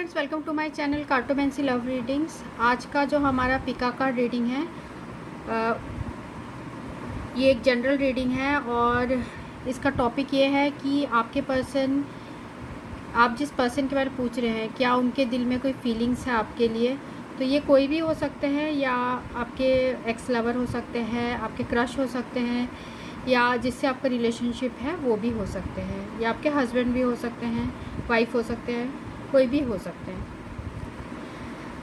Friends, welcome to my channel cartomancy love readings. आज का जो हमारा पिका कार्ड रीडिंग है ये एक जनरल रीडिंग है और इसका टॉपिक ये है कि आपके पर्सन, आप जिस पर्सन के बारे में पूछ रहे हैं, क्या उनके दिल में कोई फीलिंग्स है आपके लिए। तो ये कोई भी हो सकते हैं, या आपके एक्स लवर हो सकते हैं, आपके क्रश हो सकते हैं, या जिससे आपका रिलेशनशिप है वो भी हो सकते हैं, या आपके हस्बैंड भी हो सकते हैं, वाइफ हो सकते हैं, कोई भी हो सकते हैं।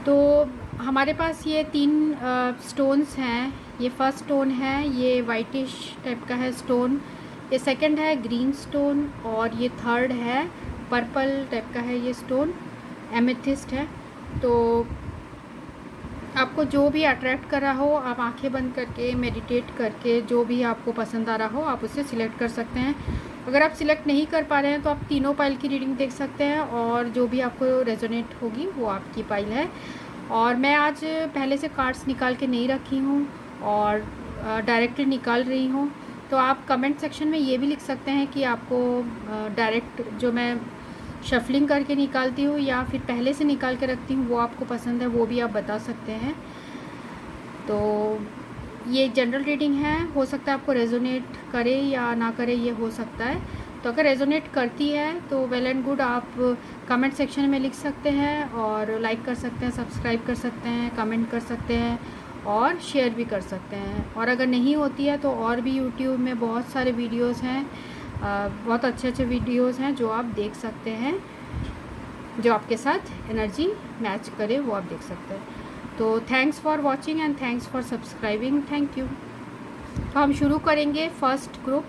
तो हमारे पास ये 3 स्टोन्स हैं। ये फर्स्ट स्टोन है, ये वाइटिश टाइप का है स्टोन। ये सेकंड है ग्रीन स्टोन, और ये थर्ड है पर्पल टाइप का है ये स्टोन, एमेथिस्ट है। तो आपको जो भी अट्रैक्ट कर रहा हो, आप आंखें बंद करके मेडिटेट करके जो भी आपको पसंद आ रहा हो आप उसे सिलेक्ट कर सकते हैं। अगर आप सिलेक्ट नहीं कर पा रहे हैं तो आप तीनों पाइल की रीडिंग देख सकते हैं, और जो भी आपको रेजोनेट होगी वो आपकी पाइल है। और मैं आज पहले से कार्ड्स निकाल के नहीं रखी हूँ और डायरेक्टली निकाल रही हूँ। तो आप कमेंट सेक्शन में ये भी लिख सकते हैं कि आपको डायरेक्ट जो मैं शफलिंग करके निकालती हूँ या फिर पहले से निकाल के रखती हूँ वो आपको पसंद है, वो भी आप बता सकते हैं। तो ये जनरल रीडिंग है, हो सकता है आपको रेजोनेट करे या ना करे, ये हो सकता है। तो अगर रेजोनेट करती है तो वेल एंड गुड, आप कमेंट सेक्शन में लिख सकते हैं और लाइक कर सकते हैं, सब्सक्राइब कर सकते हैं, कमेंट कर सकते हैं और शेयर भी कर सकते हैं। और अगर नहीं होती है तो और भी यूट्यूब में बहुत सारे वीडियोस हैं, बहुत अच्छे अच्छे वीडियोस हैं जो आप देख सकते हैं, जो आपके साथ एनर्जी मैच करे वो आप देख सकते हैं। तो thanks for watching and thanks for subscribing, thank you. तो हम शुरू करेंगे फर्स्ट ग्रुप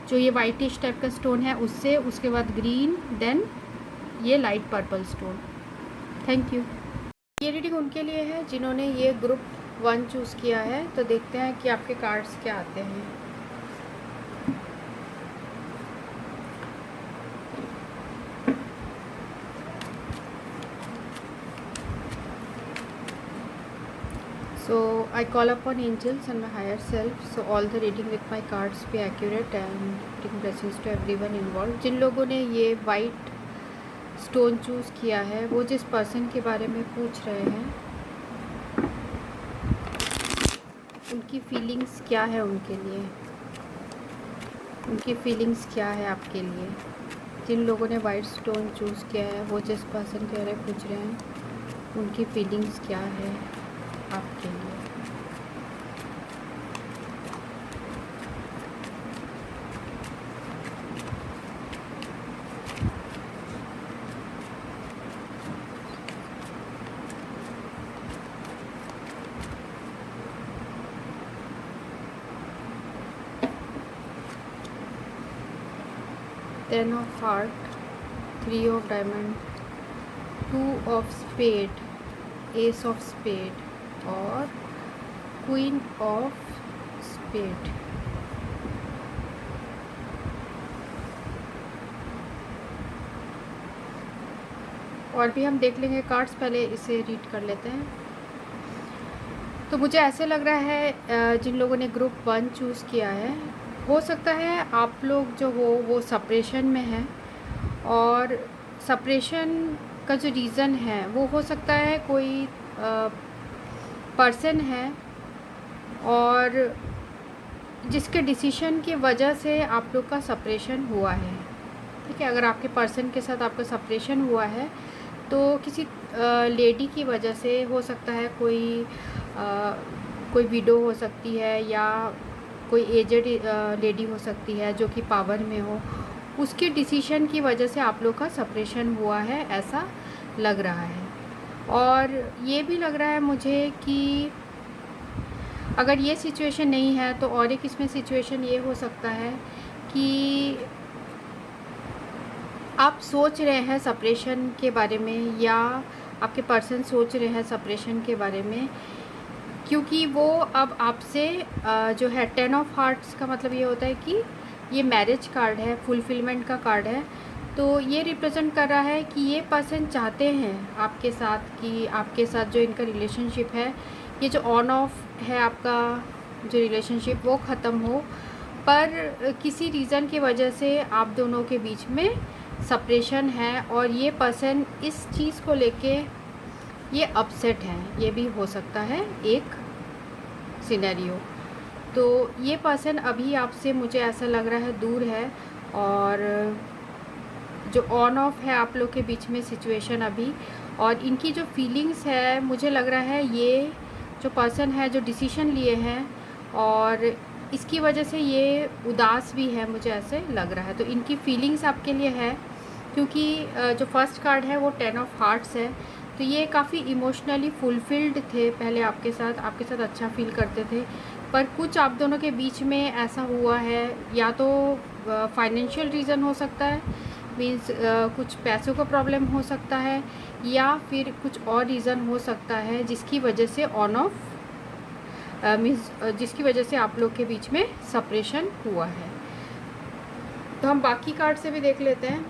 जो ये वाइटिश टाइप का स्टोन है उससे, उसके बाद ग्रीन, देन ये light purple stone. Thank you. ये रीडिंग उनके लिए है जिन्होंने ये ग्रुप 1 चूज़ किया है। तो देखते हैं कि आपके कार्ड्स क्या आते हैं। So I call upon angels and my higher self, so all the reading with my cards be accurate and bring blessings to everyone involved। जिन लोगों ने ये वाइट स्टोन चूज़ किया है, वो जिस पर्सन के बारे में पूछ रहे हैं, उनकी फीलिंग्स क्या है उनके लिए, उनकी फीलिंग्स क्या है आपके लिए। जिन लोगों ने वाइट स्टोन चूज़ किया है, वो जिस पर्सन के बारे में पूछ रहे हैं, उनकी फीलिंग्स क्या है आपके लिए। Ten of heart, 3 of diamond, 2 of spade, ace of spade और क्वीन ऑफ स्पेड। और भी हम देख लेंगे कार्ड्स, पहले इसे रीड कर लेते हैं। तो मुझे ऐसे लग रहा है जिन लोगों ने ग्रुप 1 चूज़ किया है, हो सकता है आप लोग जो हो वो सेपरेशन में है, और सेपरेशन का जो रीज़न है वो हो सकता है कोई पर्सन है और जिसके डिसीजन की वजह से आप लोग का सेपरेशन हुआ है। ठीक है, अगर आपके पर्सन के साथ आपका सेपरेशन हुआ है तो किसी लेडी की वजह से हो सकता है, कोई विडो हो सकती है या कोई एजेड लेडी हो सकती है जो कि पावर में हो, उसके डिसीजन की वजह से आप लोग का सेपरेशन हुआ है, ऐसा लग रहा है। और ये भी लग रहा है मुझे कि अगर ये सिचुएशन नहीं है तो और एक इसमें सिचुएशन ये हो सकता है कि आप सोच रहे हैं सेपरेशन के बारे में, या आपके पर्सन सोच रहे हैं सेपरेशन के बारे में, क्योंकि वो अब आपसे जो है 10 ऑफ हार्ट्स का मतलब ये होता है कि ये मैरिज कार्ड है, फुलफिलमेंट का कार्ड है। तो ये रिप्रेजेंट कर रहा है कि ये पर्सन चाहते हैं आपके साथ कि आपके साथ जो इनका रिलेशनशिप है, ये जो ऑन ऑफ है आपका जो रिलेशनशिप, वो ख़त्म हो, पर किसी रीज़न की वजह से आप दोनों के बीच में सेपरेशन है और ये पर्सन इस चीज़ को लेके ये अपसेट है, ये भी हो सकता है एक सिनेरियो। तो ये पर्सन अभी आपसे मुझे ऐसा लग रहा है दूर है, और जो ऑन ऑफ है आप लोग के बीच में सिचुएशन अभी, और इनकी जो फीलिंग्स है मुझे लग रहा है ये जो पर्सन है जो डिसीजन लिए हैं और इसकी वजह से ये उदास भी है, मुझे ऐसे लग रहा है। तो इनकी फीलिंग्स आपके लिए है, क्योंकि जो फर्स्ट कार्ड है वो 10 ऑफ हार्ट्स है। तो ये काफ़ी इमोशनली फुलफिल्ड थे पहले आपके साथ अच्छा फील करते थे, पर कुछ आप दोनों के बीच में ऐसा हुआ है, या तो फाइनेंशियल रीज़न हो सकता है, मीन्स कुछ पैसों का प्रॉब्लम हो सकता है, या फिर कुछ और रीज़न हो सकता है जिसकी वजह से ऑन ऑफ मीन्स जिसकी वजह से आप लोग के बीच में सेपरेशन हुआ है। तो हम बाकी कार्ड से भी देख लेते हैं।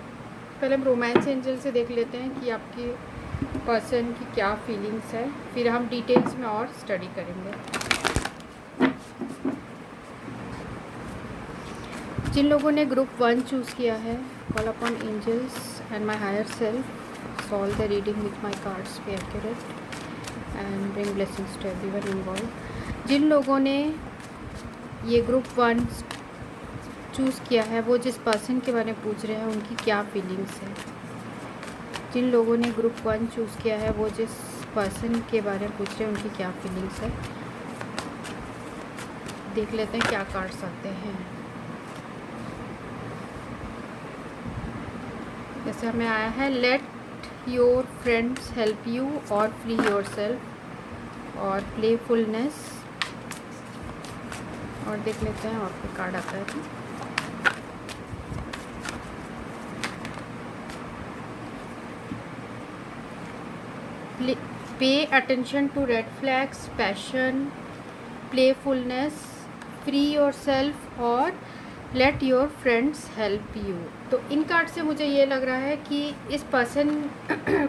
पहले हम रोमांस एंजल से देख लेते हैं कि आपके पर्सन की क्या फीलिंग्स है, फिर हम डिटेल्स में और स्टडी करेंगे। जिन लोगों ने ग्रुप 1 चूज़ किया है, call upon angels and my higher self, solve the reading with my cards, be accurate and bring blessings to everyone involve. जिन लोगों ने ये ग्रुप 1 चूज़ किया है वो जिस पर्सन के बारे में पूछ रहे हैं उनकी क्या फीलिंग्स है। जिन लोगों ने ग्रुप 1 चूज़ किया है वो जिस पर्सन के बारे में पूछ रहे हैं उनकी क्या फीलिंग्स है। देख लेते हैं क्या कार्ड्स आते हैं। जैसे हमें आया है late your friends help you और फ्री योर सेल्फ और प्लेफुलनेस, और देख लेते हैं और कोई कार्ड आता है। Pay attention to red flags, passion, playfulness, free yourself और let your friends help you. तो इन कार्ड से मुझे ये लग रहा है कि इस पर्सन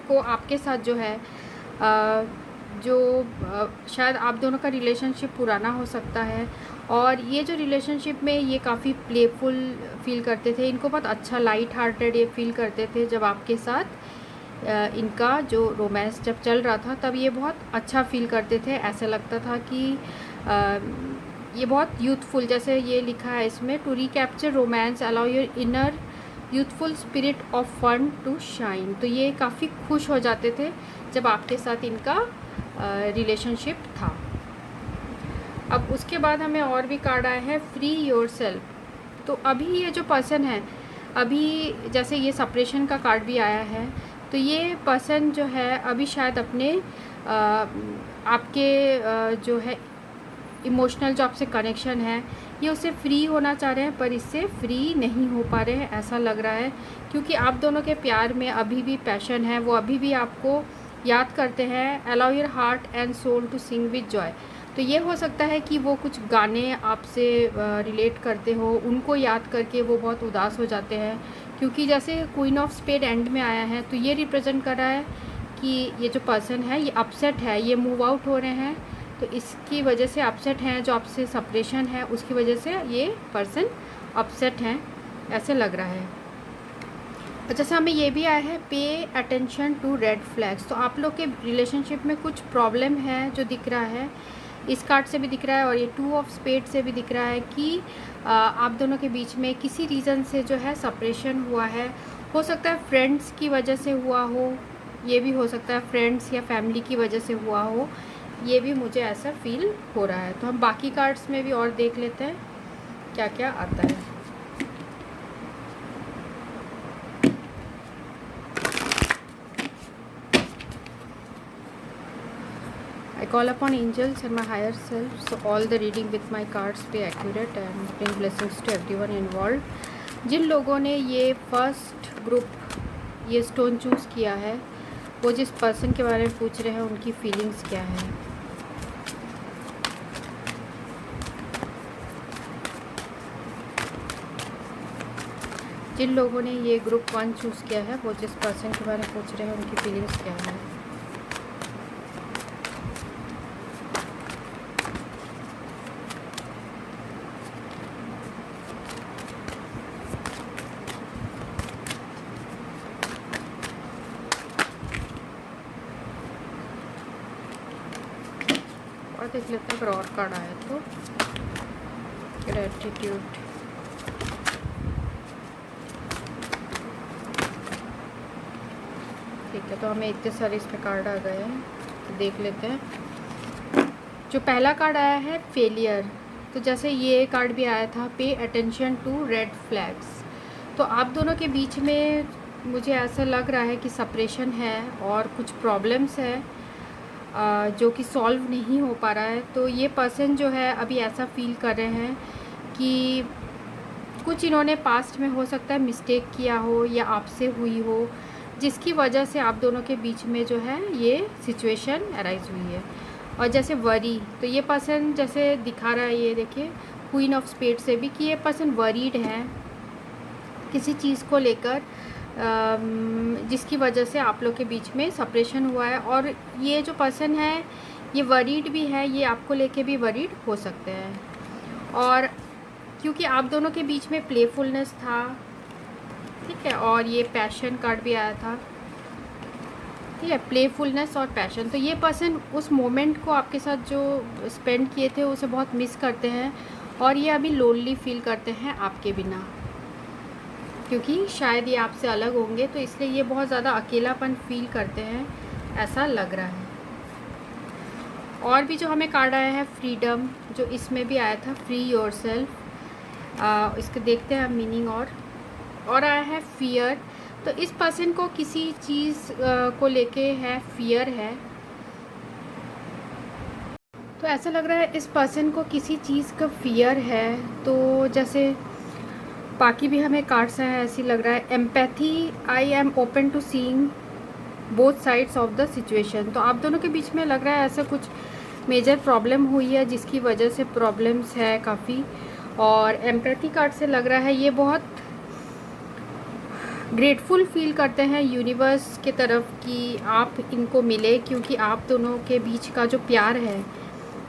को आपके साथ जो है शायद आप दोनों का रिलेशनशिप पुराना हो सकता है, और ये जो रिलेशनशिप में ये काफ़ी प्लेफुल फील करते थे, इनको बहुत अच्छा लाइट हार्टेड ये फील करते थे जब आपके साथ इनका जो रोमांस जब चल रहा था, तब ये बहुत अच्छा फील करते थे। ऐसा लगता था कि ये बहुत यूथफुल, जैसे ये लिखा है इसमें, to recapture romance allow your inner youthful spirit of fun to shine. तो ये काफ़ी खुश हो जाते थे जब आपके साथ इनका रिलेशनशिप था। अब उसके बाद हमें और भी कार्ड आया है फ्री योर सेल्फ। तो अभी ये जो पर्सन है, अभी जैसे ये सेपरेशन का कार्ड भी आया है, तो ये पर्सन जो है अभी शायद अपने आपके जो है इमोशनल जो आपसे कनेक्शन है, ये उससे फ्री होना चाह रहे हैं, पर इससे फ्री नहीं हो पा रहे हैं ऐसा लग रहा है, क्योंकि आप दोनों के प्यार में अभी भी पैशन है, वो अभी भी आपको याद करते हैं। Allow your heart and soul to sing with joy. तो ये हो सकता है कि वो कुछ गाने आपसे रिलेट करते हो, उनको याद करके वो बहुत उदास हो जाते हैं, क्योंकि जैसे क्वीन ऑफ स्पेड एंड में आया है, तो ये रिप्रेजेंट कर रहा है कि ये जो पर्सन है ये अपसेट है, ये मूव आउट हो रहे हैं, तो इसकी वजह से अपसेट हैं, जो आपसे सेपरेशन है उसकी वजह से ये पर्सन अपसेट हैं, ऐसे लग रहा है। जैसे हमें ये भी आया है pay attention to red flags. तो आप लोग के रिलेशनशिप में कुछ प्रॉब्लम है जो दिख रहा है, इस कार्ड से भी दिख रहा है और ये 2 ऑफ स्पेड से भी दिख रहा है कि आप दोनों के बीच में किसी रीज़न से जो है सेपरेशन हुआ है। हो सकता है फ्रेंड्स की वजह से हुआ हो, ये भी हो सकता है फ्रेंड्स या फैमिली की वजह से हुआ हो, ये भी मुझे ऐसा फील हो रहा है। तो हम बाकी कार्ड्स में भी और देख लेते हैं क्या क्या आता है। I call upon angels and my higher self, so all the reading with my cards be accurate and bring blessings to everyone involved. जिन लोगों ने ये फर्स्ट ग्रुप ये स्टोन चूज़ किया है, वो जिस पर्सन के बारे में पूछ रहे हैं उनकी फीलिंग्स क्या है। जिन लोगों ने ये ग्रुप 1 चूज़ किया है, वो जिस पर्सन के बारे में पूछ रहे हैं उनकी फीलिंग्स क्या है। और देख लेते हैं अगर और कार्ड आया तो। ग्रेटिट्यूड, ठीक है, तो हमें इतने सारे इसमें कार्ड आ गए हैं, तो देख लेते हैं। जो पहला कार्ड आया है फेलियर, तो जैसे ये कार्ड भी आया था, पे अटेंशन टू रेड फ्लैग्स। तो आप दोनों के बीच में मुझे ऐसा लग रहा है कि सेपरेशन है और कुछ प्रॉब्लम्स है जो कि सॉल्व नहीं हो पा रहा है। तो ये पर्सन जो है अभी ऐसा फील कर रहे हैं कि कुछ इन्होंने पास्ट में हो सकता है मिस्टेक किया हो या आपसे हुई हो, जिसकी वजह से आप दोनों के बीच में जो है ये सिचुएशन अराइज हुई है। और जैसे वरी, तो ये पर्सन जैसे दिखा रहा है, ये देखिए क्वीन ऑफ स्पेड से भी, कि ये पर्सन वरीड है किसी चीज़ को लेकर, जिसकी वजह से आप लोग के बीच में सेपरेशन हुआ है। और ये जो पर्सन है ये वरीड भी है, ये आपको लेके भी वरीड हो सकते हैं। और क्योंकि आप दोनों के बीच में प्लेफुलनेस था, ठीक है, और ये पैशन कार्ड भी आया था, ठीक है, प्लेफुलनेस और पैशन। तो ये पर्सन उस मोमेंट को आपके साथ जो स्पेंड किए थे उसे बहुत मिस करते हैं, और ये अभी लोनली फील करते हैं आपके बिना, क्योंकि शायद ये आपसे अलग होंगे, तो इसलिए ये बहुत ज़्यादा अकेलापन फील करते हैं, ऐसा लग रहा है। और भी जो हमें कार्ड आया है फ्रीडम, जो इसमें भी आया था, फ्री योरसेल्फ, इसको देखते हैं मीनिंग। और आया है फियर, तो इस पर्सन को किसी चीज़ को लेके है फियर है। तो ऐसा लग रहा है इस पर्सन को किसी चीज़ का फियर है। तो जैसे बाकी भी हमें कार्ड्स हैं, ऐसी लग रहा है empathy, I am open to seeing both sides of the situation. तो आप दोनों के बीच में लग रहा है ऐसा कुछ मेजर प्रॉब्लम हुई है जिसकी वजह से प्रॉब्लम्स है काफ़ी। और एम्पैथी कार्ड से लग रहा है ये बहुत ग्रेटफुल फील करते हैं यूनिवर्स के तरफ कि आप इनको मिले, क्योंकि आप दोनों के बीच का जो प्यार है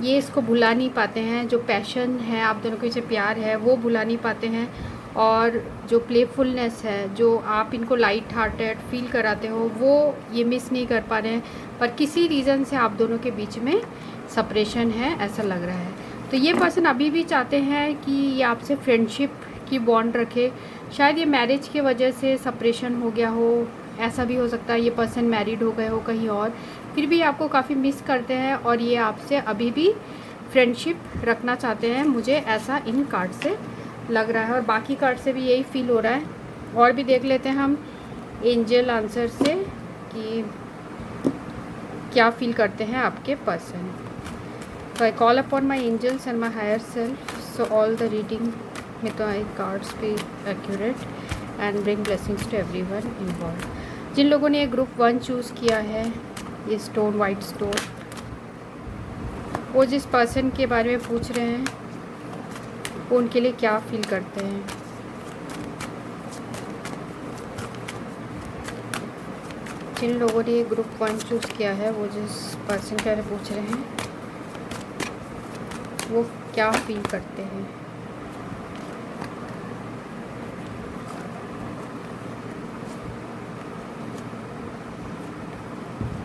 ये इसको भुला नहीं पाते हैं। जो पैशन है आप दोनों के बीच प्यार है वो भुला नहीं पाते हैं, और जो प्लेफुलनेस है, जो आप इनको लाइट हार्टेड फील कराते हो, वो ये मिस नहीं कर पा रहे हैं। पर किसी रीज़न से आप दोनों के बीच में सेपरेशन है, ऐसा लग रहा है। तो ये पर्सन अभी भी चाहते हैं कि ये आपसे फ्रेंडशिप की बॉन्ड रखे। शायद ये मैरिज की वजह से सेपरेशन हो गया हो, ऐसा भी हो सकता है। ये पर्सन मैरिड हो गए हो कहीं और, फिर भी आपको काफ़ी मिस करते हैं और ये आपसे अभी भी फ्रेंडशिप रखना चाहते हैं, मुझे ऐसा इन कार्ड से लग रहा है। और बाकी कार्ड से भी यही फील हो रहा है। और भी देख लेते हैं हम एंजल आंसर से कि क्या फील करते हैं आपके person. So I call upon my angels and my higher self, so all the reading with my cards be accurate and bring blessings to everyone involved. जिन लोगों ने ग्रुप 1 चूज़ किया है, ये स्टोन, वाइट स्टोन, वो जिस person के बारे में पूछ रहे हैं वो उनके लिए क्या फील करते हैं। जिन लोगों ने ग्रुप 1 चूज़ किया है, वो जिस पर्सन के बारे में पूछ रहे हैं वो क्या फील करते हैं।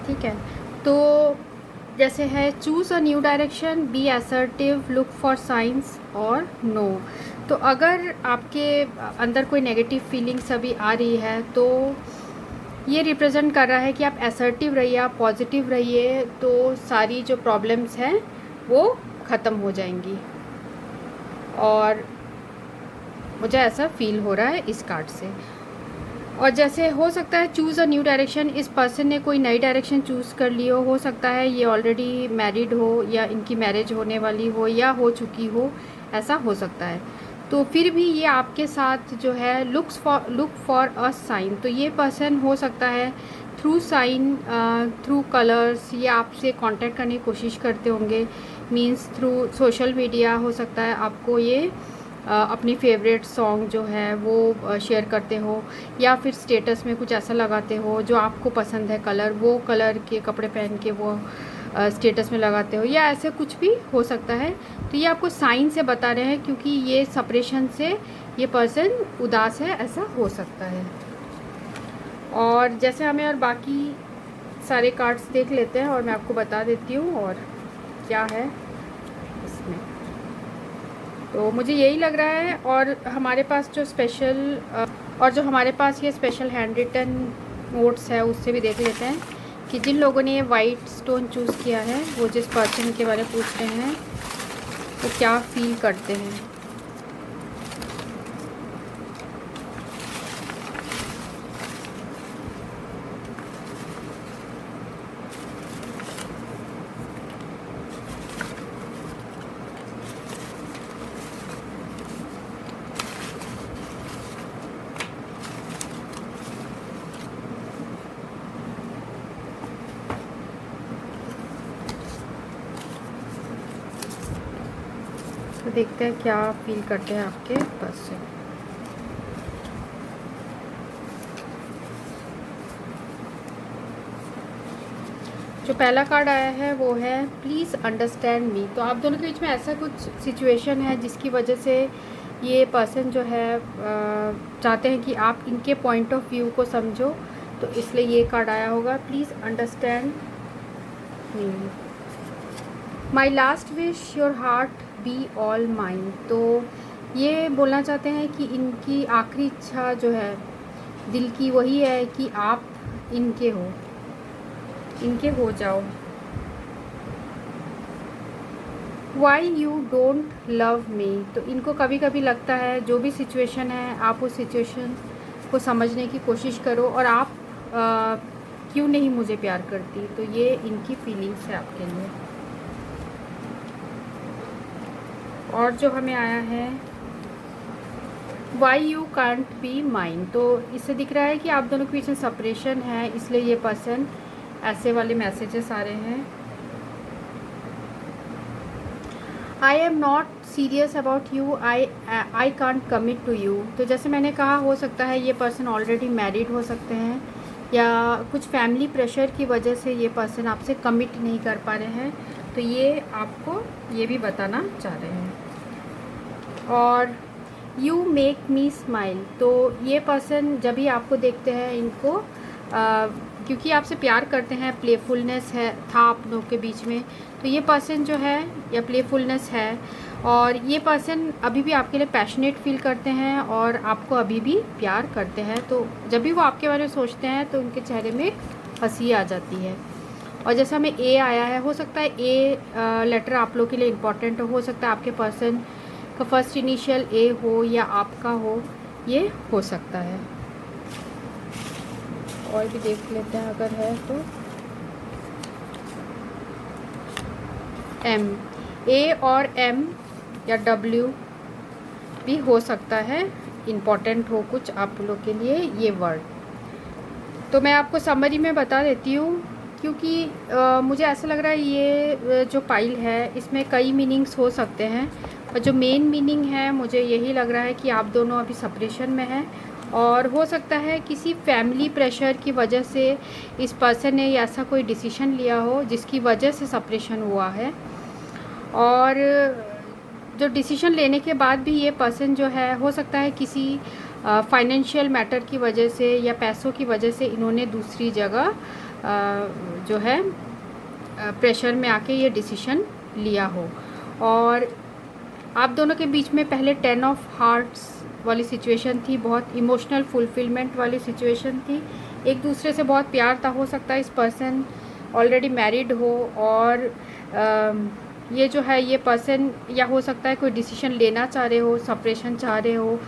ठीक है, तो जैसे है choose a new direction, be assertive, look for signs और नो। तो अगर आपके अंदर कोई नेगेटिव फीलिंग्स अभी आ रही है तो ये रिप्रेजेंट कर रहा है कि आप असर्टिव रहिए, आप पॉजिटिव रहिए, तो सारी जो प्रॉब्लम्स हैं वो ख़त्म हो जाएंगी। और मुझे ऐसा फील हो रहा है इस कार्ड से। और जैसे हो सकता है चूज़ अ न्यू डायरेक्शन, इस पर्सन ने कोई नई डायरेक्शन चूज़ कर ली हो सकता है ये ऑलरेडी मैरिड हो या इनकी मैरिज होने वाली हो या हो चुकी हो, ऐसा हो सकता है। तो फिर भी ये आपके साथ जो है लुक फॉर अ साइन। तो ये पर्सन हो सकता है थ्रू साइन, थ्रू कलर्स ये आपसे कांटेक्ट करने की कोशिश करते होंगे, मींस थ्रू सोशल मीडिया हो सकता है आपको ये अपनी फेवरेट सॉन्ग जो है वो शेयर करते हो, या फिर स्टेटस में कुछ ऐसा लगाते हो जो आपको पसंद है कलर, वो कलर के कपड़े पहन के वो स्टेटस में लगाते हो, या ऐसे कुछ भी हो सकता है। तो ये आपको साइन से बता रहे हैं, क्योंकि ये सेपरेशन से ये पर्सन उदास है, ऐसा हो सकता है। और जैसे हमें और बाकी सारे कार्ड्स देख लेते हैं और मैं आपको बता देती हूँ और क्या है इसमें। तो मुझे यही लग रहा है। और हमारे पास ये स्पेशल हैंड रिटन नोट्स है, उससे भी देख लेते हैं कि जिन लोगों ने ये वाइट स्टोन चूज़ किया है, वो जिस पर्सन के बारे में पूछ रहे हैं वो क्या फील करते हैं। तो देखते हैं क्या फील करते हैं आपके पर्सन। जो पहला कार्ड आया है वो है प्लीज़ अंडरस्टैंड मी। तो आप दोनों के बीच में ऐसा कुछ सिचुएशन है जिसकी वजह से ये पर्सन जो है चाहते हैं कि आप इनके पॉइंट ऑफ व्यू को समझो, तो इसलिए ये कार्ड आया होगा, please understand me. My last wish your heart be all mine. तो ये बोलना चाहते हैं कि इनकी आखिरी इच्छा जो है दिल की वही है कि आप इनके हो जाओ। Why you don't love me. तो इनको कभी कभी लगता है जो भी सिचुएशन है आप उस सिचुएशन को समझने की कोशिश करो और आप क्यों नहीं मुझे प्यार करती। तो ये इनकी फीलिंग्स है आपके लिए। और जो हमें आया है why you can't be mine. तो इससे दिख रहा है कि आप दोनों के बीच में सेपरेशन है, इसलिए ये पर्सन ऐसे वाले मैसेजेस आ रहे हैं। I am not serious about you, I can't commit to you. तो जैसे मैंने कहा, हो सकता है ये पर्सन ऑलरेडी मैरिड हो सकते हैं या कुछ फैमिली प्रेशर की वजह से ये पर्सन आपसे कमिट नहीं कर पा रहे हैं। तो ये आपको ये भी बताना चाह रहे हैं। और यू मेक मी स्माइल। तो ये पर्सन जब भी आपको देखते हैं इनको क्योंकि आपसे प्यार करते हैं, प्लेफुलनेस है था आप लोगों के बीच में, तो ये पर्सन जो है या प्लेफुलनेस है और ये पर्सन अभी भी आपके लिए पैशनेट फील करते हैं और आपको अभी भी प्यार करते हैं। तो जब भी वो आपके बारे में सोचते हैं तो उनके चेहरे में हंसी आ जाती है। और जैसा हमें ए आया है, हो सकता है ए लेटर आप लोग के लिए इम्पॉर्टेंट हो सकता है आपके पर्सन का फर्स्ट इनिशियल ए हो या आपका हो, ये हो सकता है। और भी देख लेते हैं अगर है तो एम, ए और एम या डब्ल्यू भी हो सकता है, इम्पॉर्टेंट हो कुछ आप लोग के लिए ये वर्ड। तो मैं आपको समरी में बता देती हूँ क्योंकि मुझे ऐसा लग रहा है ये जो पाइल है इसमें कई मीनिंग्स हो सकते हैं और जो मेन मीनिंग है मुझे यही लग रहा है कि आप दोनों अभी सेपरेशन में हैं और हो सकता है किसी फैमिली प्रेशर की वजह से इस पर्सन ने ऐसा कोई डिसीजन लिया हो जिसकी वजह से सेपरेशन हुआ है। और जो डिसीजन लेने के बाद भी ये पर्सन जो है हो सकता है किसी फाइनेंशियल मैटर की वजह से या पैसों की वजह से इन्होंने दूसरी जगह जो है प्रेशर में आके ये डिसीजन लिया हो। और आप दोनों के बीच में पहले 10 ऑफ हार्ट्स वाली सिचुएशन थी, बहुत इमोशनल फुलफिलमेंट वाली सिचुएशन थी, एक दूसरे से बहुत प्यार था। हो सकता है इस पर्सन ऑलरेडी मैरिड हो और ये जो है ये पर्सन या हो सकता है कोई डिसीजन लेना चाह रहे हो, सेपरेशन चाह रहे हो,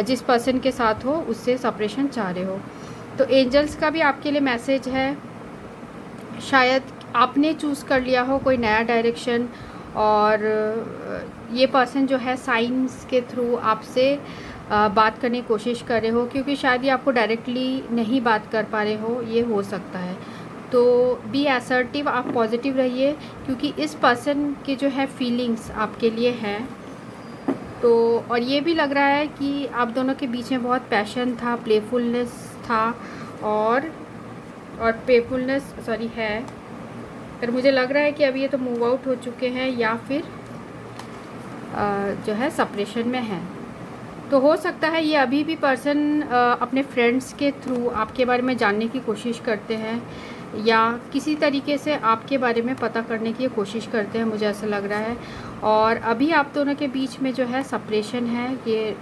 जिस पर्सन के साथ हो उससे सेपरेशन चाह रहे हो। तो एंजल्स का भी आपके लिए मैसेज है, शायद आपने चूज़ कर लिया हो कोई नया डायरेक्शन और ये पर्सन जो है साइंस के थ्रू आपसे बात करने की कोशिश कर रहे हो क्योंकि शायद ये आपको डायरेक्टली नहीं बात कर पा रहे हो, ये हो सकता है। तो बी असर्टिव, आप पॉजिटिव रहिए क्योंकि इस पर्सन की जो है फीलिंग्स आपके लिए है। तो और ये भी लग रहा है कि आप दोनों के बीच में बहुत पैशन था, प्लेफुलनेस था और प्लेफुलनेस है। पर मुझे लग रहा है कि अभी ये तो मूव आउट हो चुके हैं या फिर जो है सेपरेशन में है। तो हो सकता है ये अभी भी पर्सन अपने फ्रेंड्स के थ्रू आपके बारे में जानने की कोशिश करते हैं या किसी तरीके से आपके बारे में पता करने की कोशिश करते हैं, मुझे ऐसा लग रहा है। और अभी आप दोनों के बीच में जो है सेपरेशन है, ये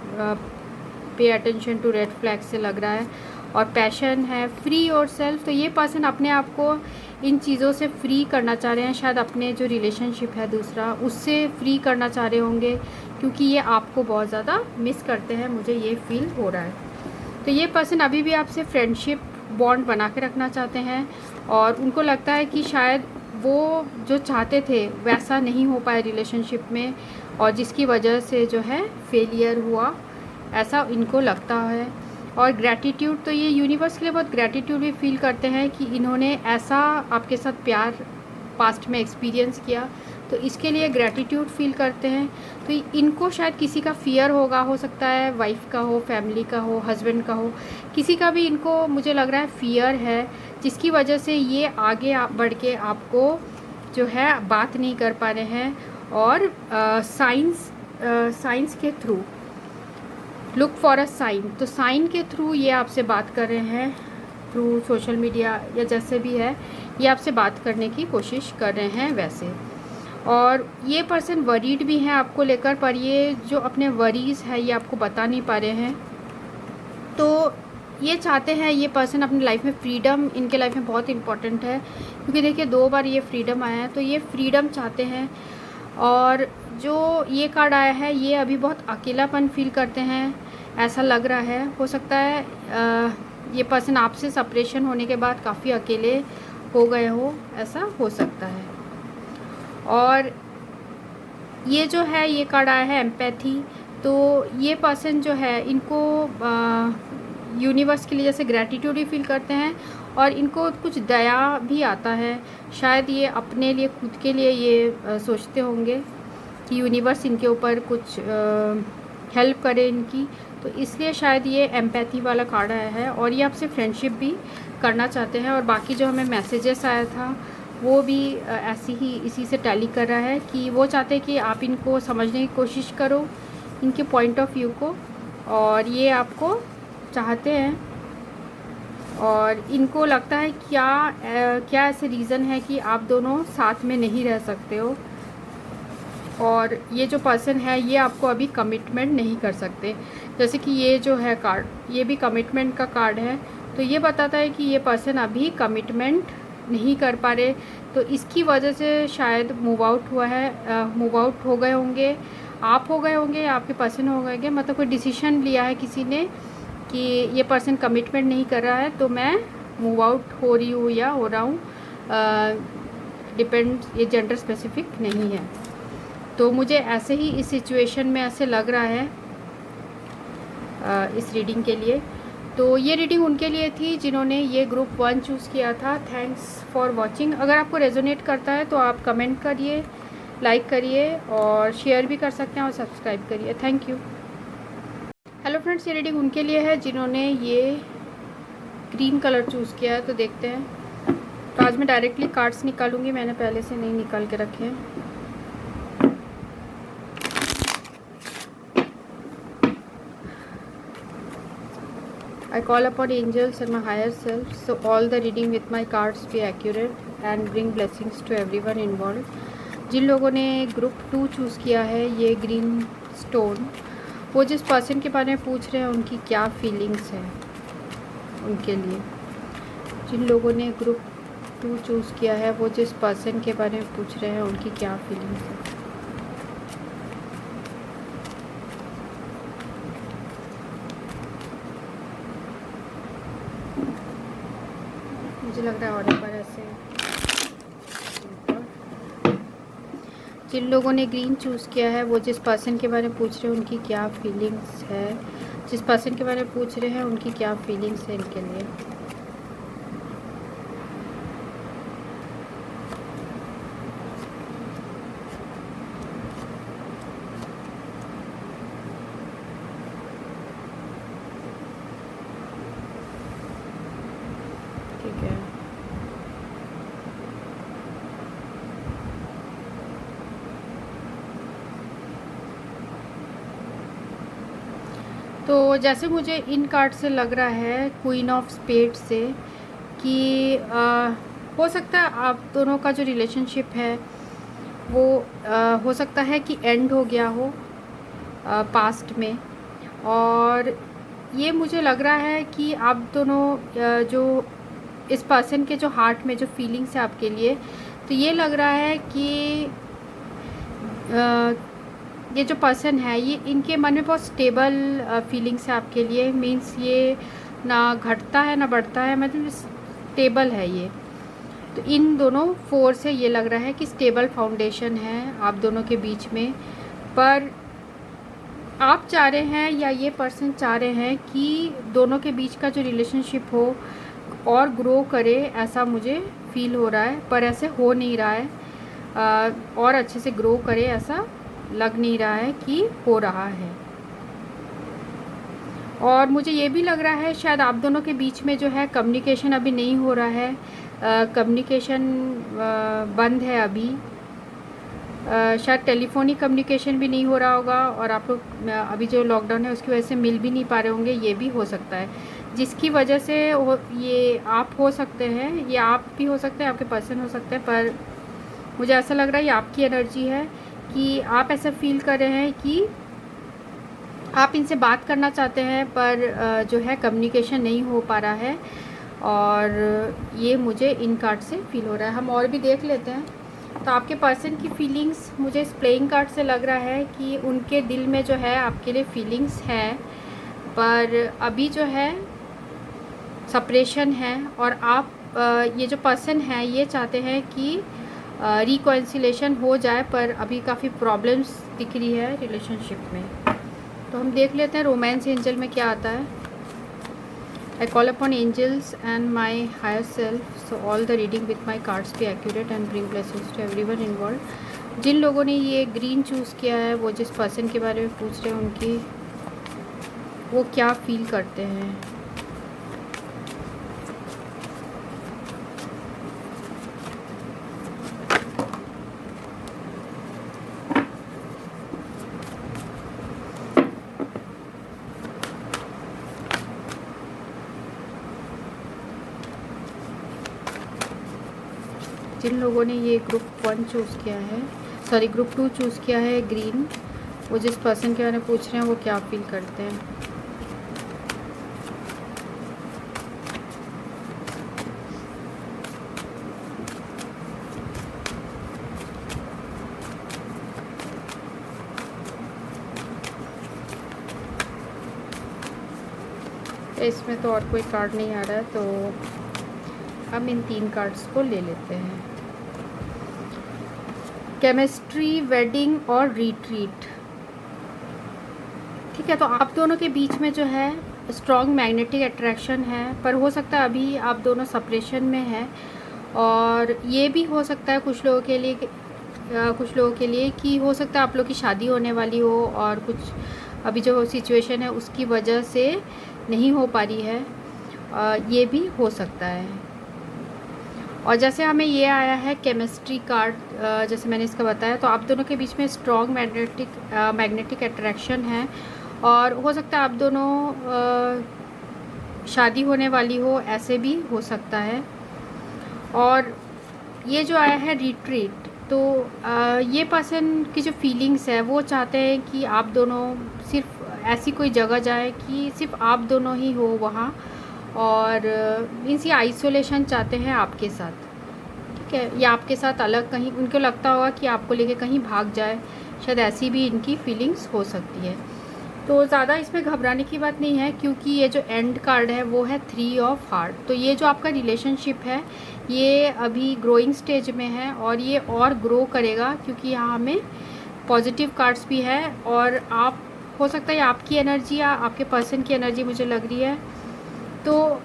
पे अटेंशन टू रेड फ्लैग से लग रहा है। और पैशन है, फ्री और सेल्फ, तो ये पर्सन अपने आप को इन चीज़ों से फ्री करना चाह रहे हैं। शायद अपने जो रिलेशनशिप है दूसरा, उससे फ्री करना चाह रहे होंगे, क्योंकि ये आपको बहुत ज़्यादा मिस करते हैं, मुझे ये फील हो रहा है। तो ये पर्सन अभी भी आपसे फ्रेंडशिप बॉन्ड बना के रखना चाहते हैं, और उनको लगता है कि शायद वो जो चाहते थे वैसा नहीं हो पाया रिलेशनशिप में, और जिसकी वजह से जो है फेलियर हुआ, ऐसा इनको लगता है। और ग्रैटिट्यूड, तो ये यूनिवर्स के लिए बहुत ग्रैटिट्यूड भी फील करते हैं कि इन्होंने ऐसा आपके साथ प्यार पास्ट में एक्सपीरियंस किया, तो इसके लिए ग्रैटिट्यूड फील करते हैं। तो इनको शायद किसी का फ़ियर होगा, हो सकता है वाइफ का हो, फैमिली का हो, हस्बैंड का हो, किसी का भी इनको मुझे लग रहा है फ़ियर है, जिसकी वजह से ये आगे बढ़ के आपको जो है बात नहीं कर पा रहे हैं। और साइंस के through look for a sign, तो साइन के थ्रू ये आपसे बात कर रहे हैं, थ्रू सोशल मीडिया या जैसे भी है, ये आपसे बात करने की कोशिश कर रहे हैं वैसे। और ये पर्सन वरीड भी हैं आपको लेकर, पर ये जो अपने वरीज़ है ये आपको बता नहीं पा रहे हैं। तो ये चाहते हैं ये पर्सन अपनी लाइफ में फ्रीडम, इनके लाइफ में बहुत इंपॉर्टेंट है, क्योंकि देखिए 2 बार ये फ्रीडम आया है, तो ये फ्रीडम चाहते हैं। और जो ये कार्ड आया है, ये अभी बहुत अकेलापन फील करते हैं, ऐसा लग रहा है। हो सकता है ये पर्सन आपसे सेपरेशन होने के बाद काफ़ी अकेले हो गए हो, ऐसा हो सकता है। और ये जो है, ये कार्ड आया है एम्पैथी, तो ये पर्सन जो है इनको यूनिवर्स के लिए जैसे ग्रैटिट्यूड ही फील करते हैं, और इनको कुछ दया भी आता है। शायद ये अपने लिए, खुद के लिए ये सोचते होंगे कि यूनिवर्स इनके ऊपर कुछ हेल्प करे इनकी, तो इसलिए शायद ये एम्पैथी वाला कार्ड आया है। और ये आपसे फ्रेंडशिप भी करना चाहते हैं। और बाकी जो हमें मैसेजेस आया था वो भी ऐसी ही इसी से टैली कर रहा है कि वो चाहते हैं कि आप इनको समझने की कोशिश करो, इनके पॉइंट ऑफ व्यू को, और ये आपको चाहते हैं। और इनको लगता है क्या ऐसे रीज़न है कि आप दोनों साथ में नहीं रह सकते हो, और ये जो पर्सन है ये आपको अभी कमिटमेंट नहीं कर सकते। जैसे कि ये जो है कार्ड, ये भी कमिटमेंट का कार्ड है, तो ये बताता है कि ये पर्सन अभी कमिटमेंट नहीं कर पा रहे, तो इसकी वजह से शायद मूव आउट हुआ है, मूव आउट हो गए होंगे, आप हो गए होंगे या आपके पर्सन हो गए होंगे, मतलब कोई डिसीजन लिया है किसी ने कि ये पर्सन कमिटमेंट नहीं कर रहा है, तो मैं मूव आउट हो रही हूँ या हो रहा हूँ, डिपेंड, ये जेंडर स्पेसिफिक नहीं है। तो मुझे ऐसे ही इस सिचुएशन में ऐसे लग रहा है इस रीडिंग के लिए। तो ये रीडिंग उनके लिए थी जिन्होंने ये ग्रुप 1 चूज़ किया था। Thanks for watching. अगर आपको रेजोनेट करता है तो आप कमेंट करिए, लाइक करिए, और शेयर भी कर सकते हैं, और सब्सक्राइब करिए। Thank you. हेलो फ्रेंड्स, ये रीडिंग उनके लिए है जिन्होंने ये ग्रीन कलर चूज़ किया है। तो देखते हैं। तो आज मैं डायरेक्टली कार्ड्स निकालूंगी, मैंने पहले से नहीं निकाल के रखे हैं। I call upon angels and my higher self, so all the reading with my cards be accurate and bring blessings to everyone involved. जिन लोगों ने ग्रुप 2 चूज़ किया है, ये ग्रीन स्टोन, वो जिस पर्सन के बारे में पूछ रहे हैं उनकी क्या फीलिंग्स है उनके लिए। जिन लोगों ने ग्रुप 2 चूज़ किया है, वो जिस पर्सन के बारे में पूछ रहे हैं उनकी क्या फीलिंग्स है। मुझे लग रहा है ऑर्डर पर ऐसे। जिन लोगों ने ग्रीन चूज़ किया है, वो जिस पर्सन के बारे में पूछ रहे हैं उनकी क्या फीलिंग्स है। जिस पर्सन के बारे में पूछ रहे हैं उनकी क्या फीलिंग्स है इनके लिए। ठीक है। तो जैसे मुझे इन कार्ड से लग रहा है, क्वीन ऑफ स्पेड से, कि हो सकता है आप दोनों का जो रिलेशनशिप है वो हो सकता है कि एंड हो गया हो पास्ट में। और ये मुझे लग रहा है कि आप दोनों जो इस पर्सन के जो हार्ट में जो फीलिंग्स है आपके लिए, तो ये लग रहा है कि ये जो पर्सन है ये इनके मन में बहुत स्टेबल फीलिंग्स है आपके लिए। मीन्स ये ना घटता है ना बढ़ता है, मतलब स्टेबल है ये। तो इन दोनों फोर से ये लग रहा है कि स्टेबल फाउंडेशन है आप दोनों के बीच में। पर आप चाह रहे हैं या ये पर्सन चाह रहे हैं कि दोनों के बीच का जो रिलेशनशिप हो और ग्रो करे, ऐसा मुझे फील हो रहा है। पर ऐसे हो नहीं रहा है, और अच्छे से ग्रो करे ऐसा लग नहीं रहा है कि हो रहा है। और मुझे ये भी लग रहा है शायद आप दोनों के बीच में जो है कम्युनिकेशन अभी नहीं हो रहा है, कम्युनिकेशन बंद है अभी। शायद टेलीफोनिक कम्युनिकेशन भी नहीं हो रहा होगा, और आप लोग अभी जो लॉकडाउन है उसकी वजह से मिल भी नहीं पा रहे होंगे, ये भी हो सकता है। जिसकी वजह से ये आप हो सकते हैं, ये आप भी हो सकते हैं, आपके पर्सन हो सकते हैं। पर मुझे ऐसा लग रहा है ये आपकी एनर्जी है कि आप ऐसा फील कर रहे हैं कि आप इनसे बात करना चाहते हैं, पर जो है कम्युनिकेशन नहीं हो पा रहा है। और ये मुझे इन कार्ड से फील हो रहा है। हम और भी देख लेते हैं। तो आपके पर्सन की फीलिंग्स मुझे इस प्लेइंग कार्ड से लग रहा है कि उनके दिल में जो है आपके लिए फीलिंग्स है, पर अभी जो है सेपरेशन है। और आप ये जो पर्सन है ये चाहते हैं कि रिकॉन्सिलेशन हो जाए, पर अभी काफ़ी प्रॉब्लम्स दिख रही है रिलेशनशिप में। तो हम देख लेते हैं रोमांस एंजल में क्या आता है। I call upon angels and my higher self, so all the reading with my cards be accurate and bring blessings to everyone involved। जिन लोगों ने ये ग्रीन चूज़ किया है, वो जिस पर्सन के बारे में पूछ रहे हैं उनकी वो क्या फील करते हैं। जिन लोगों ने ये ग्रुप 1 चूज़ किया है, सॉरी ग्रुप 2 चूज़ किया है ग्रीन, वो जिस पर्सन के बारे में पूछ रहे हैं वो क्या फील करते हैं। इसमें तो और कोई कार्ड नहीं आ रहा है, तो हम इन 3 कार्ड्स को ले लेते हैं। केमिस्ट्री, वेडिंग और रिट्रीट। ठीक है, तो आप दोनों के बीच में जो है स्ट्रॉन्ग मैग्नेटिक अट्रैक्शन है, पर हो सकता है अभी आप दोनों सेपरेशन में हैं। और ये भी हो सकता है कुछ लोगों के लिए कि हो सकता है आप लोग की शादी होने वाली हो, और कुछ अभी जो सिचुएशन है उसकी वजह से नहीं हो पा रही है, ये भी हो सकता है। और जैसे हमें ये आया है केमिस्ट्री कार्ड, जैसे मैंने इसका बताया, तो आप दोनों के बीच में स्ट्रॉन्ग मैग्नेटिक अट्रैक्शन है, और हो सकता है आप दोनों शादी होने वाली हो, ऐसे भी हो सकता है। और ये जो आया है रिट्रीट, तो ये पर्सन की जो फीलिंग्स है वो चाहते हैं कि आप दोनों सिर्फ ऐसी कोई जगह जाए कि सिर्फ आप दोनों ही हो वहाँ, और इनसे आइसोलेशन चाहते हैं आपके साथ। ठीक है, या आपके साथ अलग कहीं, उनको लगता होगा कि आपको लेके कहीं भाग जाए, शायद ऐसी भी इनकी फीलिंग्स हो सकती है। तो ज़्यादा इसमें घबराने की बात नहीं है, क्योंकि ये जो एंड कार्ड है वो है 3 ऑफ हार्ट। तो ये जो आपका रिलेशनशिप है ये अभी ग्रोइंग स्टेज में है, और ये और ग्रो करेगा, क्योंकि यहाँ हमें पॉजिटिव कार्ड्स भी है। और आप हो सकता है आपकी एनर्जी या आपके पर्सन की एनर्जी मुझे लग रही है, तो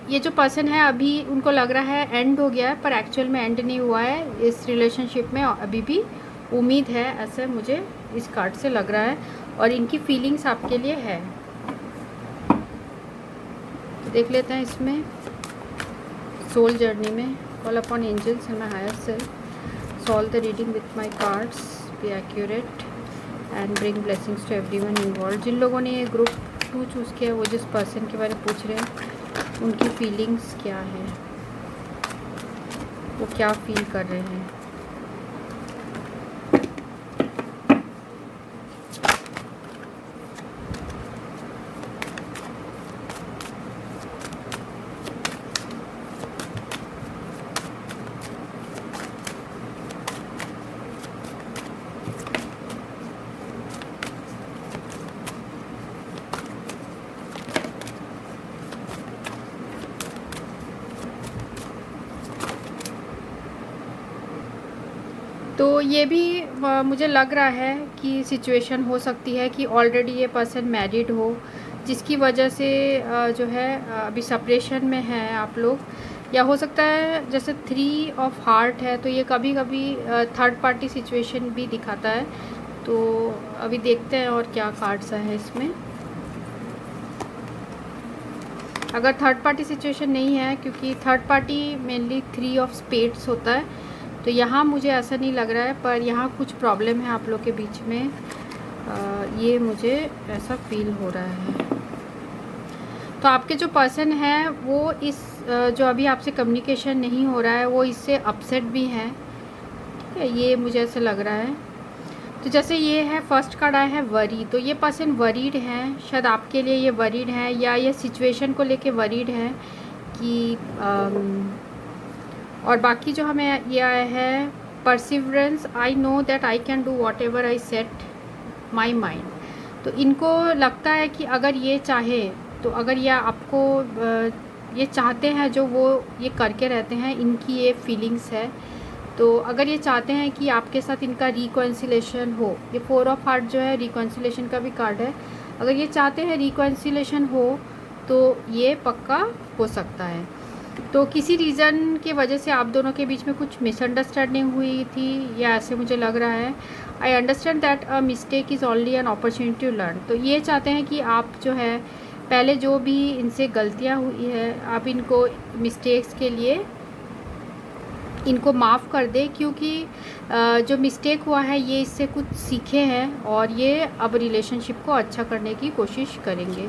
ये जो पर्सन है अभी उनको लग रहा है एंड हो गया है, पर एक्चुअल में एंड नहीं हुआ है इस रिलेशनशिप में, अभी भी उम्मीद है, ऐसे मुझे इस कार्ड से लग रहा है। और इनकी फीलिंग्स आपके लिए है। तो देख लेते हैं इसमें सोल जर्नी में। Call upon angels and my higher self, solve the reading with my cards, be accurate and bring blessings to everyone involve. जिन लोगों ने ये ग्रुप 2 चूज़ किया, वो जिस पर्सन के बारे में पूछ रहे हैं उनकी फीलिंग्स क्या है। वो क्या फील कर रहे हैं। तो ये भी मुझे लग रहा है कि सिचुएशन हो सकती है कि ऑलरेडी ये पर्सन मैरिड हो, जिसकी वजह से जो है अभी सेपरेशन में है आप लोग। या हो सकता है जैसे 3 ऑफ हार्ट है तो ये कभी कभी थर्ड पार्टी सिचुएशन भी दिखाता है। तो अभी देखते हैं और क्या कार्ड्स है इसमें। अगर थर्ड पार्टी सिचुएशन नहीं है, क्योंकि third party mainly 3 of spades होता है, तो यहाँ मुझे ऐसा नहीं लग रहा है, पर यहाँ कुछ प्रॉब्लम है आप लोग के बीच में, ये मुझे ऐसा फील हो रहा है। तो आपके जो पर्सन है वो इस जो अभी आपसे कम्युनिकेशन नहीं हो रहा है वो इससे अपसेट भी हैं, ठीक है, ये मुझे ऐसा लग रहा है। तो जैसे ये है फर्स्ट कार्ड आया है वरी, तो ये पर्सन वरीड है, शायद आपके लिए ये वरीड है या ये सिचुएशन को लेके वरीड है कि और बाकी जो हमें ये आया है perseverance, I know that I can do what ever I set my mind. तो इनको लगता है कि अगर ये चाहे तो अगर ये आपको ये चाहते हैं जो वो ये करके रहते हैं, इनकी ये फीलिंग्स है। तो अगर ये चाहते हैं कि आपके साथ इनका रिकॉन्सिलेशन हो, ये 4 ऑफ हार्ट जो है रिकॉन्सिलेशन का भी कार्ड है, अगर ये चाहते हैं रिकॉन्सिलेशन हो तो ये पक्का हो सकता है। तो किसी रीज़न की वजह से आप दोनों के बीच में कुछ मिसअंडरस्टैंडिंग हुई थी या ऐसे मुझे लग रहा है। I understand that a mistake is only an opportunity to learn. तो ये चाहते हैं कि आप जो है पहले जो भी इनसे गलतियां हुई है आप इनको मिस्टेक्स के लिए इनको माफ़ कर दे, क्योंकि जो मिस्टेक हुआ है ये इससे कुछ सीखे हैं और ये अब रिलेशनशिप को अच्छा करने की कोशिश करेंगे।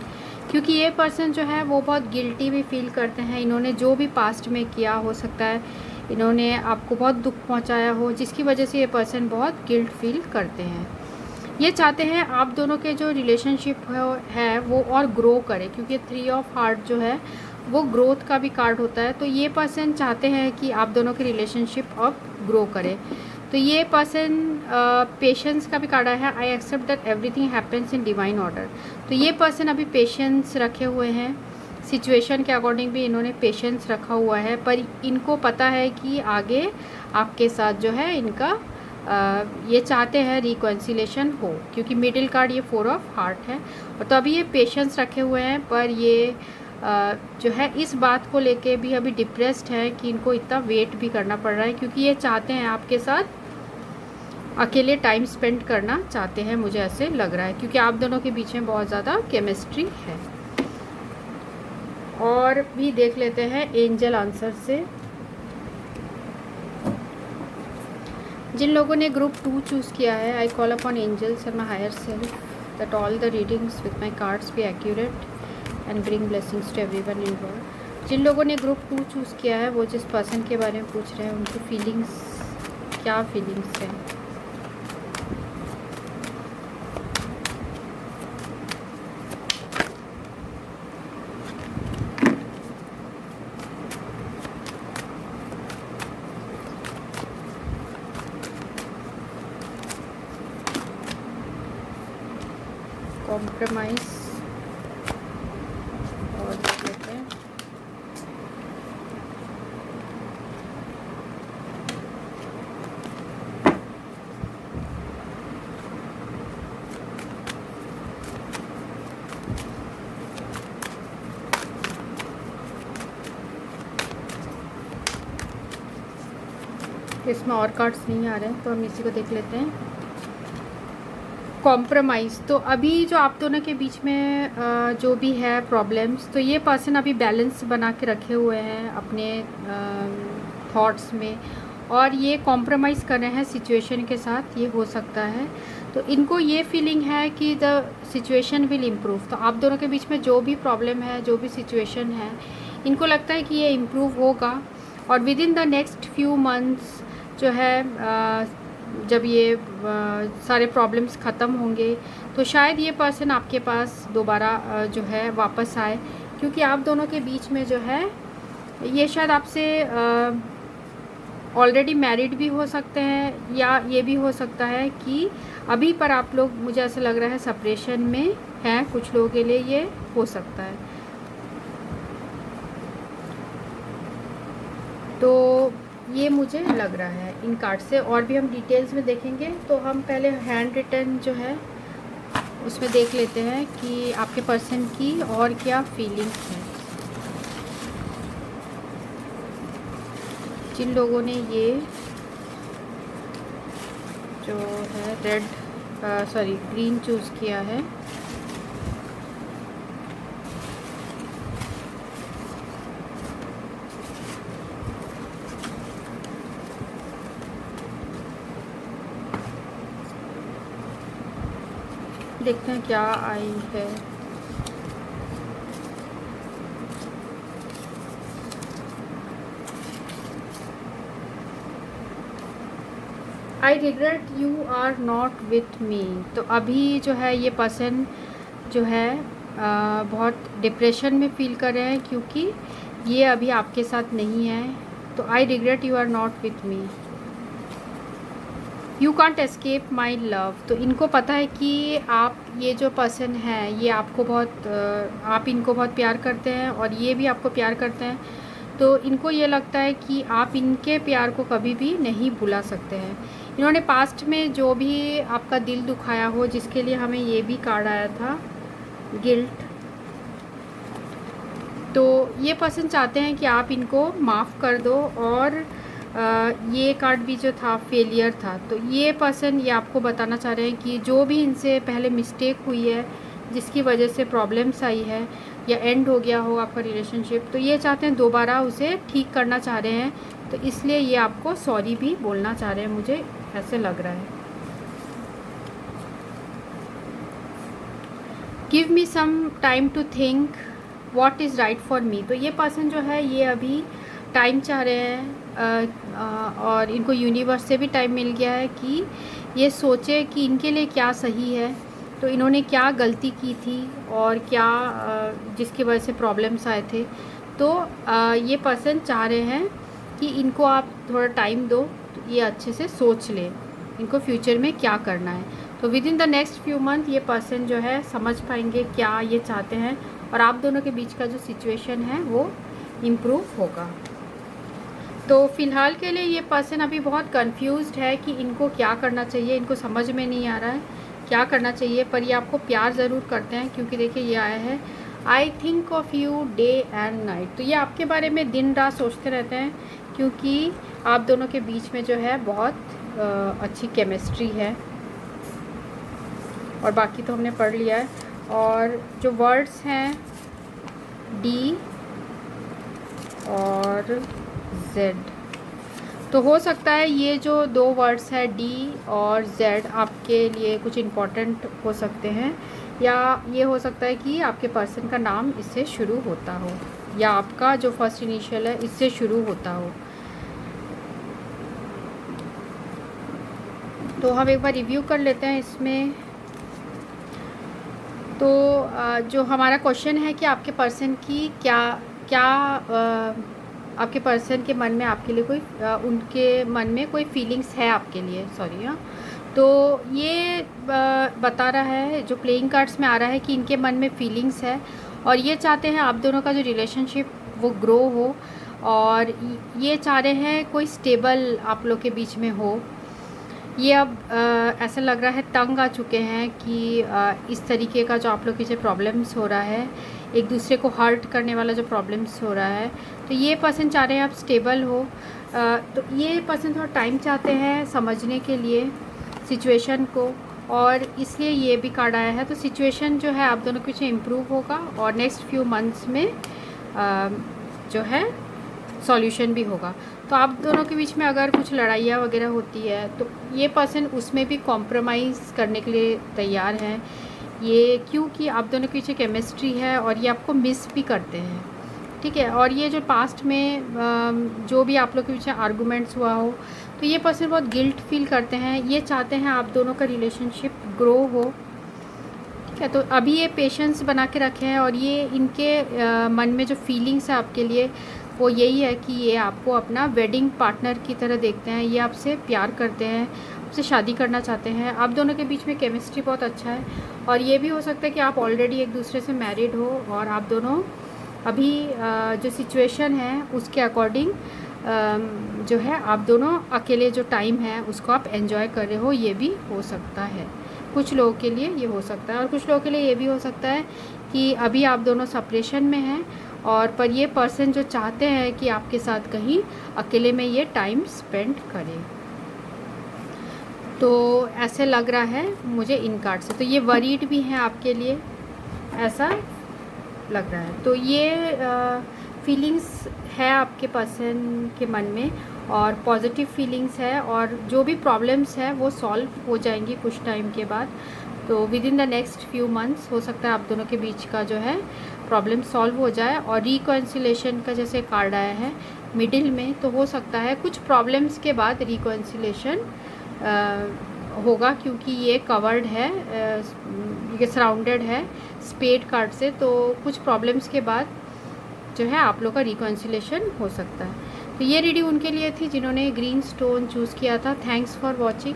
क्योंकि ये पर्सन जो है वो बहुत गिल्टी भी फील करते हैं, इन्होंने जो भी पास्ट में किया, हो सकता है इन्होंने आपको बहुत दुख पहुंचाया हो, जिसकी वजह से ये पर्सन बहुत गिल्ट फील करते हैं। ये चाहते हैं आप दोनों के जो रिलेशनशिप है वो और ग्रो करे, क्योंकि 3 ऑफ हार्ट जो है वो ग्रोथ का भी कार्ड होता है। तो ये पर्सन चाहते हैं कि आप दोनों के रिलेशनशिप अब ग्रो करे। तो ये पर्सन पेशेंस का भी कार्ड आया है, I accept that everything happens in divine order. तो ये पर्सन अभी पेशेंस रखे हुए हैं, सिचुएशन के अकॉर्डिंग भी इन्होंने पेशेंस रखा हुआ है, पर इनको पता है कि आगे आपके साथ जो है इनका ये चाहते हैं रिकॉन्सिलेशन हो, क्योंकि मिडिल कार्ड ये 4 ऑफ हार्ट है। और तो अभी ये पेशेंस रखे हुए हैं, पर ये जो है इस बात को लेके भी अभी डिप्रेस्ड है कि इनको इतना वेट भी करना पड़ रहा है, क्योंकि ये चाहते हैं आपके साथ अकेले टाइम स्पेंड करना चाहते हैं, मुझे ऐसे लग रहा है, क्योंकि आप दोनों के बीच में बहुत ज़्यादा केमिस्ट्री है। और भी देख लेते हैं एंजल आंसर से। जिन लोगों ने ग्रुप 2 चूज़ किया है, I call upon angels and my higher self that all the readings with my cards be accurate and bring blessings to everyone in world. जिन लोगों ने ग्रुप 2 चूज़ किया है वो जिस पर्सन के बारे में पूछ रहे हैं उनकी फीलिंग्स, क्या फीलिंग्स हैं। कॉम्प्रोमाइज़ और देख लेते हैं। इसमें और कार्ड्स नहीं आ रहे हैं तो हम इसी को देख लेते हैं। कॉम्प्रोमाइज़, तो अभी जो आप दोनों के बीच में जो भी है प्रॉब्लम्स, तो ये पर्सन अभी बैलेंस बना के रखे हुए हैं अपने थॉट्स में, और ये कॉम्प्रोमाइज़ कर रहे हैं सिचुएशन के साथ, ये हो सकता है। तो इनको ये फीलिंग है कि द सिचुएशन विल इम्प्रूव। तो आप दोनों के बीच में जो भी प्रॉब्लम है, जो भी सिचुएशन है, इनको लगता है कि ये इम्प्रूव होगा। और with in the next few months जो है जब ये सारे प्रॉब्लम्स ख़त्म होंगे तो शायद ये पर्सन आपके पास दोबारा जो है वापस आए, क्योंकि आप दोनों के बीच में जो है ये शायद आपसे ऑलरेडी मैरिड भी हो सकते हैं, या ये भी हो सकता है कि अभी पर आप लोग, मुझे ऐसा लग रहा है, सेपरेशन में हैं। कुछ लोगों के लिए ये हो सकता है। तो ये मुझे लग रहा है इन कार्ड से। और भी हम डिटेल्स में देखेंगे, तो हम पहले हैंड रिटन जो है उसमें देख लेते हैं कि आपके पर्सन की और क्या फीलिंग्स हैं। जिन लोगों ने ये जो है ग्रीन चूज़ किया है, देखते हैं क्या आई है। I regret you are not with me. तो अभी जो है ये पर्सन जो है बहुत डिप्रेशन में फील कर रहे हैं, क्योंकि ये अभी आपके साथ नहीं है। तो I regret you are not with me, you can't escape my love. तो इनको पता है कि आप, ये जो पर्सन है ये आपको बहुत आप इनको बहुत प्यार करते हैं और ये भी आपको प्यार करते हैं। तो इनको ये लगता है कि आप इनके प्यार को कभी भी नहीं भुला सकते हैं। इन्होंने पास्ट में जो भी आपका दिल दुखाया हो, जिसके लिए हमें ये भी कार्ड आया था, गिल्ट। तो ये पर्सन चाहते हैं कि आप इनको माफ़ कर दो। और ये कार्ड भी जो था फेलियर था। तो ये पर्सन ये आपको बताना चाह रहे हैं कि जो भी इनसे पहले मिस्टेक हुई है, जिसकी वजह से प्रॉब्लम्स आई है या एंड हो गया हो आपका रिलेशनशिप, तो ये चाहते हैं दोबारा उसे ठीक करना चाह रहे हैं। तो इसलिए ये आपको सॉरी भी बोलना चाह रहे हैं, मुझे ऐसे लग रहा है। Give me some time to think what is right for me. तो ये पर्सन जो है ये अभी टाइम चाह रहे हैं, और इनको यूनिवर्स से भी टाइम मिल गया है कि ये सोचे कि इनके लिए क्या सही है। तो इन्होंने क्या गलती की थी और क्या जिसकी वजह से प्रॉब्लम्स आए थे। तो ये पर्सन चाह रहे हैं कि इनको आप थोड़ा टाइम दो, तो ये अच्छे से सोच लें इनको फ्यूचर में क्या करना है। तो with in the next few month ये पर्सन जो है समझ पाएंगे क्या ये चाहते हैं, और आप दोनों के बीच का जो सिचुएशन है वो इम्प्रूव होगा। तो फ़िलहाल के लिए ये पर्सन अभी बहुत कंफ्यूज्ड है कि इनको क्या करना चाहिए। इनको समझ में नहीं आ रहा है क्या करना चाहिए, पर ये आपको प्यार ज़रूर करते हैं, क्योंकि देखिए ये आया है I think of you day and night. तो ये आपके बारे में दिन रात सोचते रहते हैं, क्योंकि आप दोनों के बीच में जो है बहुत अच्छी केमिस्ट्री है। और बाकी तो हमने पढ़ लिया है। और जो वर्ड्स हैं डी और जेड, तो हो सकता है ये जो दो वर्ड्स है डी और जेड आपके लिए कुछ इम्पोर्टेंट हो सकते हैं, या ये हो सकता है कि आपके पर्सन का नाम इससे शुरू होता हो, या आपका जो फर्स्ट इनिशियल है इससे शुरू होता हो। तो हम एक बार रिव्यू कर लेते हैं इसमें। तो जो हमारा क्वेश्चन है कि आपके पर्सन की आपके पर्सन के मन में आपके लिए कोई उनके मन में कोई फीलिंग्स है आपके लिए, सॉरी हाँ। तो ये बता रहा है, जो प्लेइंग कार्ड्स में आ रहा है, कि इनके मन में फीलिंग्स है और ये चाहते हैं आप दोनों का जो रिलेशनशिप वो ग्रो हो, और ये चाह रहे हैं कोई स्टेबल आप लोग के बीच में हो। ये अब ऐसा लग रहा है तंग आ चुके हैं कि इस तरीके का जो आप लोग के जो प्रॉब्लम्स हो रहा है, एक दूसरे को हर्ट करने वाला जो प्रॉब्लम्स हो रहा है, तो ये पर्सन चाह रहे हैं आप स्टेबल हो। तो ये पर्सन थोड़ा टाइम चाहते हैं समझने के लिए सिचुएशन को, और इसलिए ये भी कार्ड आया है। तो सिचुएशन जो है आप दोनों के पीछे इम्प्रूव होगा, और नेक्स्ट फ्यू मंथ्स में जो है सॉल्यूशन भी होगा। तो आप दोनों के बीच में अगर कुछ लड़ाइयाँ वगैरह होती है, तो ये पर्सन उसमें भी कॉम्प्रोमाइज़ करने के लिए तैयार हैं। ये क्योंकि आप दोनों के पीछे केमिस्ट्री है और ये आपको मिस भी करते हैं। ठीक है। और ये जो पास्ट में जो भी आप लोग के पीछे आर्गूमेंट्स हुआ हो, तो ये पर्सन बहुत गिल्ट फील करते हैं, ये चाहते हैं आप दोनों का रिलेशनशिप ग्रो हो। ठीक है, तो अभी ये पेशेंस बना के रखे हैं, और ये इनके मन में जो फीलिंग्स है आपके लिए वो यही है कि ये आपको अपना वेडिंग पार्टनर की तरह देखते हैं, ये आपसे प्यार करते हैं, आपसे शादी करना चाहते हैं। आप दोनों के बीच में केमिस्ट्री बहुत अच्छा है, और ये भी हो सकता है कि आप ऑलरेडी एक दूसरे से मैरिड हो, और आप दोनों अभी जो सिचुएशन है उसके अकॉर्डिंग जो है आप दोनों अकेले जो टाइम है उसको आप एंजॉय कर रहे हो, ये भी हो सकता है। कुछ लोगों के लिए ये हो सकता है, और कुछ लोगों के लिए ये भी हो सकता है कि अभी आप दोनों सेपरेशन में हैं, और पर ये पर्सन जो चाहते हैं कि आपके साथ कहीं अकेले में ये टाइम स्पेंड करें। तो ऐसे लग रहा है मुझे इन कार्ड से, तो ये वरीड भी हैं आपके लिए, ऐसा लग रहा है। तो ये फीलिंग्स है आपके पर्सन के मन में, और पॉजिटिव फीलिंग्स है, और जो भी प्रॉब्लम्स है वो सॉल्व हो जाएंगी कुछ टाइम के बाद। तो with in the next few months हो सकता है आप दोनों के बीच का जो है प्रॉब्लम सॉल्व हो जाए। और रिकॉन्सिलेशन का जैसे कार्ड आया है मिडिल में, तो हो सकता है कुछ प्रॉब्लम्स के बाद रिकॉन्सिलेशन होगा, क्योंकि ये कवर्ड है, ये सराउंडेड है स्पेड कार्ड से। तो कुछ प्रॉब्लम्स के बाद जो है आप लोग का रिकॉन्सिलेशन हो सकता है। तो ये रीडिंग उनके लिए थी जिन्होंने ग्रीन स्टोन चूज़ किया था। Thanks for watching.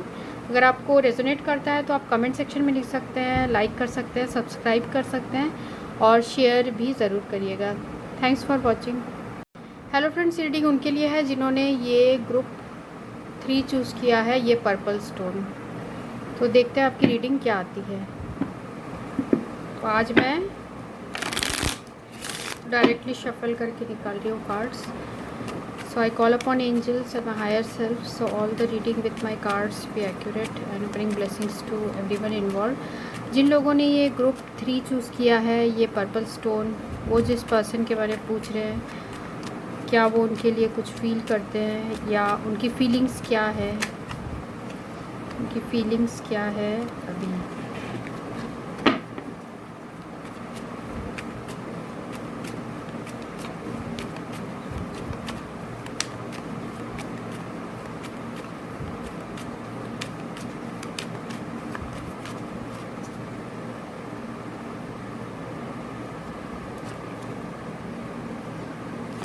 अगर आपको रेजोनेट करता है तो आप कमेंट सेक्शन में लिख सकते हैं, लाइक कर सकते हैं, सब्सक्राइब कर सकते हैं, और शेयर भी ज़रूर करिएगा। Thanks for watching. Hello friends, reading उनके लिए है जिन्होंने ये ग्रुप 3 चूज़ किया है, ये पर्पल स्टोन। तो देखते हैं आपकी रीडिंग क्या आती है। तो आज मैं डायरेक्टली शफल करके निकाल रही हूँ cards. So I call upon angels and my higher self, so all the reading with my cards be accurate and bring blessings to everyone involve. जिन लोगों ने ये ग्रुप 3 चूज़ किया है, ये पर्पल स्टोन, वो जिस पर्सन के बारे में पूछ रहे हैं, क्या वो उनके लिए कुछ फील करते हैं, या उनकी फीलिंग्स क्या है, उनकी फीलिंग्स क्या है अभी।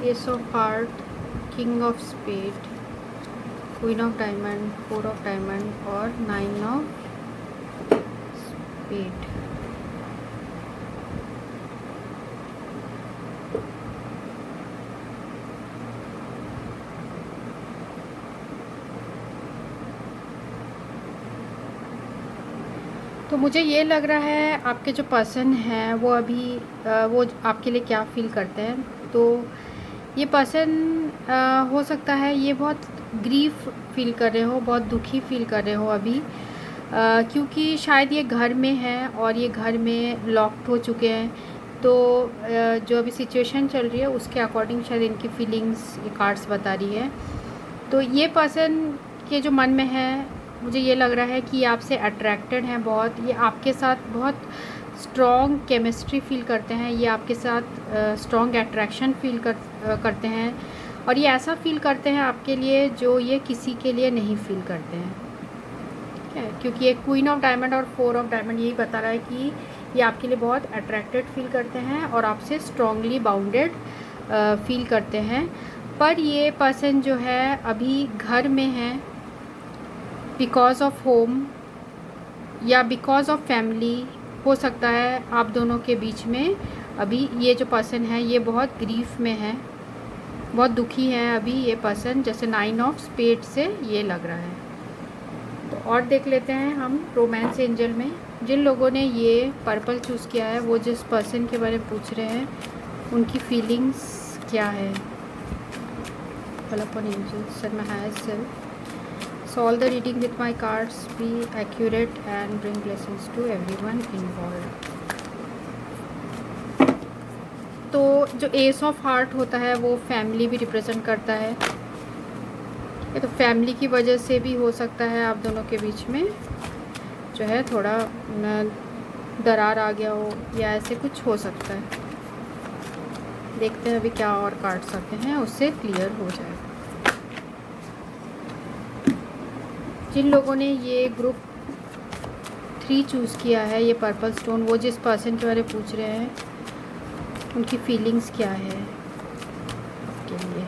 Ace of Heart, King of Spade, Queen of Diamond, 4 of Diamond और 9 of Spade। तो मुझे ये लग रहा है आपके जो पर्सन हैं वो अभी वो आपके लिए क्या फील करते हैं। तो ये पर्सन हो सकता है ये बहुत ग्रीफ फील कर रहे हो, बहुत दुखी फील कर रहे हो अभी, क्योंकि शायद ये घर में है और ये घर में लॉक्ड हो चुके हैं। तो जो अभी सिचुएशन चल रही है उसके अकॉर्डिंग शायद इनकी फीलिंग्स ये कार्ड्स बता रही है। तो ये पर्सन के जो मन में है, मुझे ये लग रहा है कि ये आपसे अट्रैक्टेड हैं बहुत, ये आपके साथ बहुत स्ट्रॉन्ग केमिस्ट्री फील करते हैं, ये आपके साथ स्ट्रॉन्ग अट्रैक्शन फील करते हैं, और ये ऐसा फील करते हैं आपके लिए जो ये किसी के लिए नहीं फील करते हैं। ठीक है, क्योंकि ये क्वीन ऑफ डायमंड और 4 ऑफ डायमंड यही बता रहा है कि ये आपके लिए बहुत अट्रैक्टेड फील करते हैं और आपसे स्ट्रॉन्गली बाउंडेड फील करते हैं। पर ये पर्सन जो है अभी घर में है बिकॉज ऑफ होम या बिकॉज ऑफ फैमिली। हो सकता है आप दोनों के बीच में अभी ये जो पर्सन है ये बहुत ग्रीफ में है, बहुत दुखी है अभी ये पर्सन, जैसे 9 ऑफ स्पेड से ये लग रहा है। तो और देख लेते हैं हम रोमांस एंजल में जिन लोगों ने ये पर्पल चूज़ किया है, वो जिस पर्सन के बारे में पूछ रहे हैं उनकी फीलिंग्स क्या है। Call upon angels and my higher self, so all the reading with my cards be accurate and bring blessings to everyone involved। तो जो एस ऑफ हार्ट होता है वो फैमिली भी रिप्रेजेंट करता है, ये तो फैमिली की वजह से भी हो सकता है आप दोनों के बीच में जो है थोड़ा दरार आ गया हो या ऐसे कुछ हो सकता है। देखते हैं अभी क्या और कार्ड्स आते हैं, उससे क्लियर हो जाएगा। जिन लोगों ने ये ग्रुप 3 चूज़ किया है, ये पर्पल स्टोन, वो जिस पर्सन के बारे में पूछ रहे हैं उनकी फीलिंग्स क्या है आपके लिए।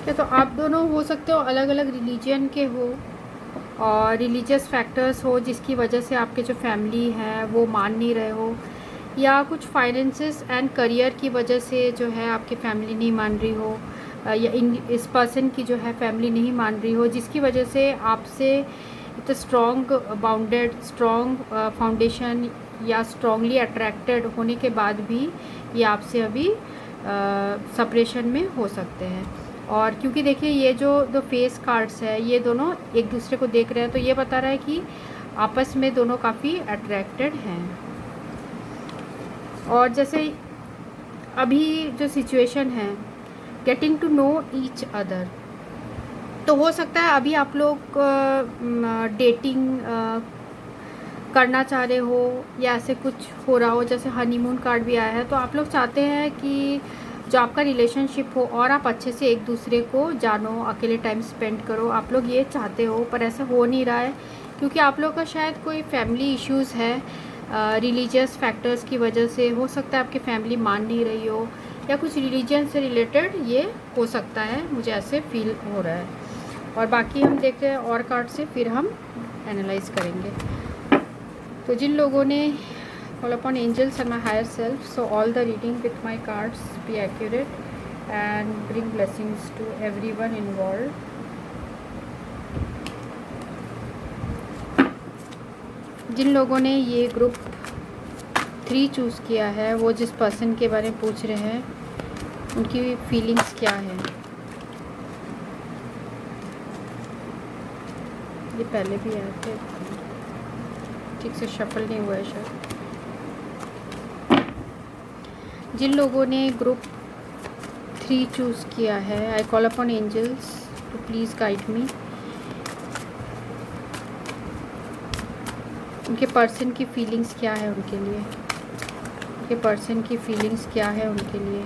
तो आप दोनों हो सकते हो अलग अलग रिलीजन के हो और रिलीजियस फैक्टर्स हो जिसकी वजह से आपके जो फैमिली है वो मान नहीं रहे हो, या कुछ फाइनेंसेस एंड करियर की वजह से जो है आपकी फैमिली नहीं मान रही हो, या इस पर्सन की जो है फैमिली नहीं मान रही हो, जिसकी वजह से आपसे इतना स्ट्रॉन्ग बाउंडेड स्ट्रॉन्ग फाउंडेशन या स्ट्रॉन्गली अट्रैक्टेड होने के बाद भी ये आपसे अभी सेपरेशन में हो सकते हैं। और क्योंकि देखिए ये जो दो फेस कार्ड्स है ये दोनों एक दूसरे को देख रहे हैं, तो ये बता रहा है कि आपस में दोनों काफ़ी अट्रैक्टेड हैं। और जैसे अभी जो सिचुएशन है, getting to know each other, तो हो सकता है अभी आप लोग डेटिंग करना चाह रहे हो या ऐसे कुछ हो रहा हो। जैसे हनीमून कार्ड भी आया है, तो आप लोग चाहते हैं कि जो आपका रिलेशनशिप हो और आप अच्छे से एक दूसरे को जानो, अकेले टाइम स्पेंड करो, आप लोग ये चाहते हो, पर ऐसा हो नहीं रहा है क्योंकि आप लोग का शायद कोई फैमिली इश्यूज़ है, रिलीजियस फैक्टर्स की वजह से। हो सकता है आपकी फैमिली मान नहीं रही हो या कुछ रिलीजन से रिलेटेड ये हो सकता है, मुझे ऐसे फील हो रहा है। और बाकी हम देखते हैं और कार्ड से, फिर हम एनालाइज करेंगे। तो जिन लोगों ने call upon angels and my higher self, so all the reading with my cards be accurate and bring blessings to everyone involved. जिन लोगों ने ये ग्रुप 3 चूज़ किया है, वो जिस पर्सन के बारे में पूछ रहे हैं उनकी फीलिंग्स क्या है। ये पहले भी आए थे, ठीक से शफल नहीं हुआ है शायद। जिन लोगों ने ग्रुप 3 चूज़ किया है, I call upon angels to please guide me. उनके पर्सन की फीलिंग्स क्या है उनके लिए, उनके पर्सन की फीलिंग्स क्या है उनके लिए।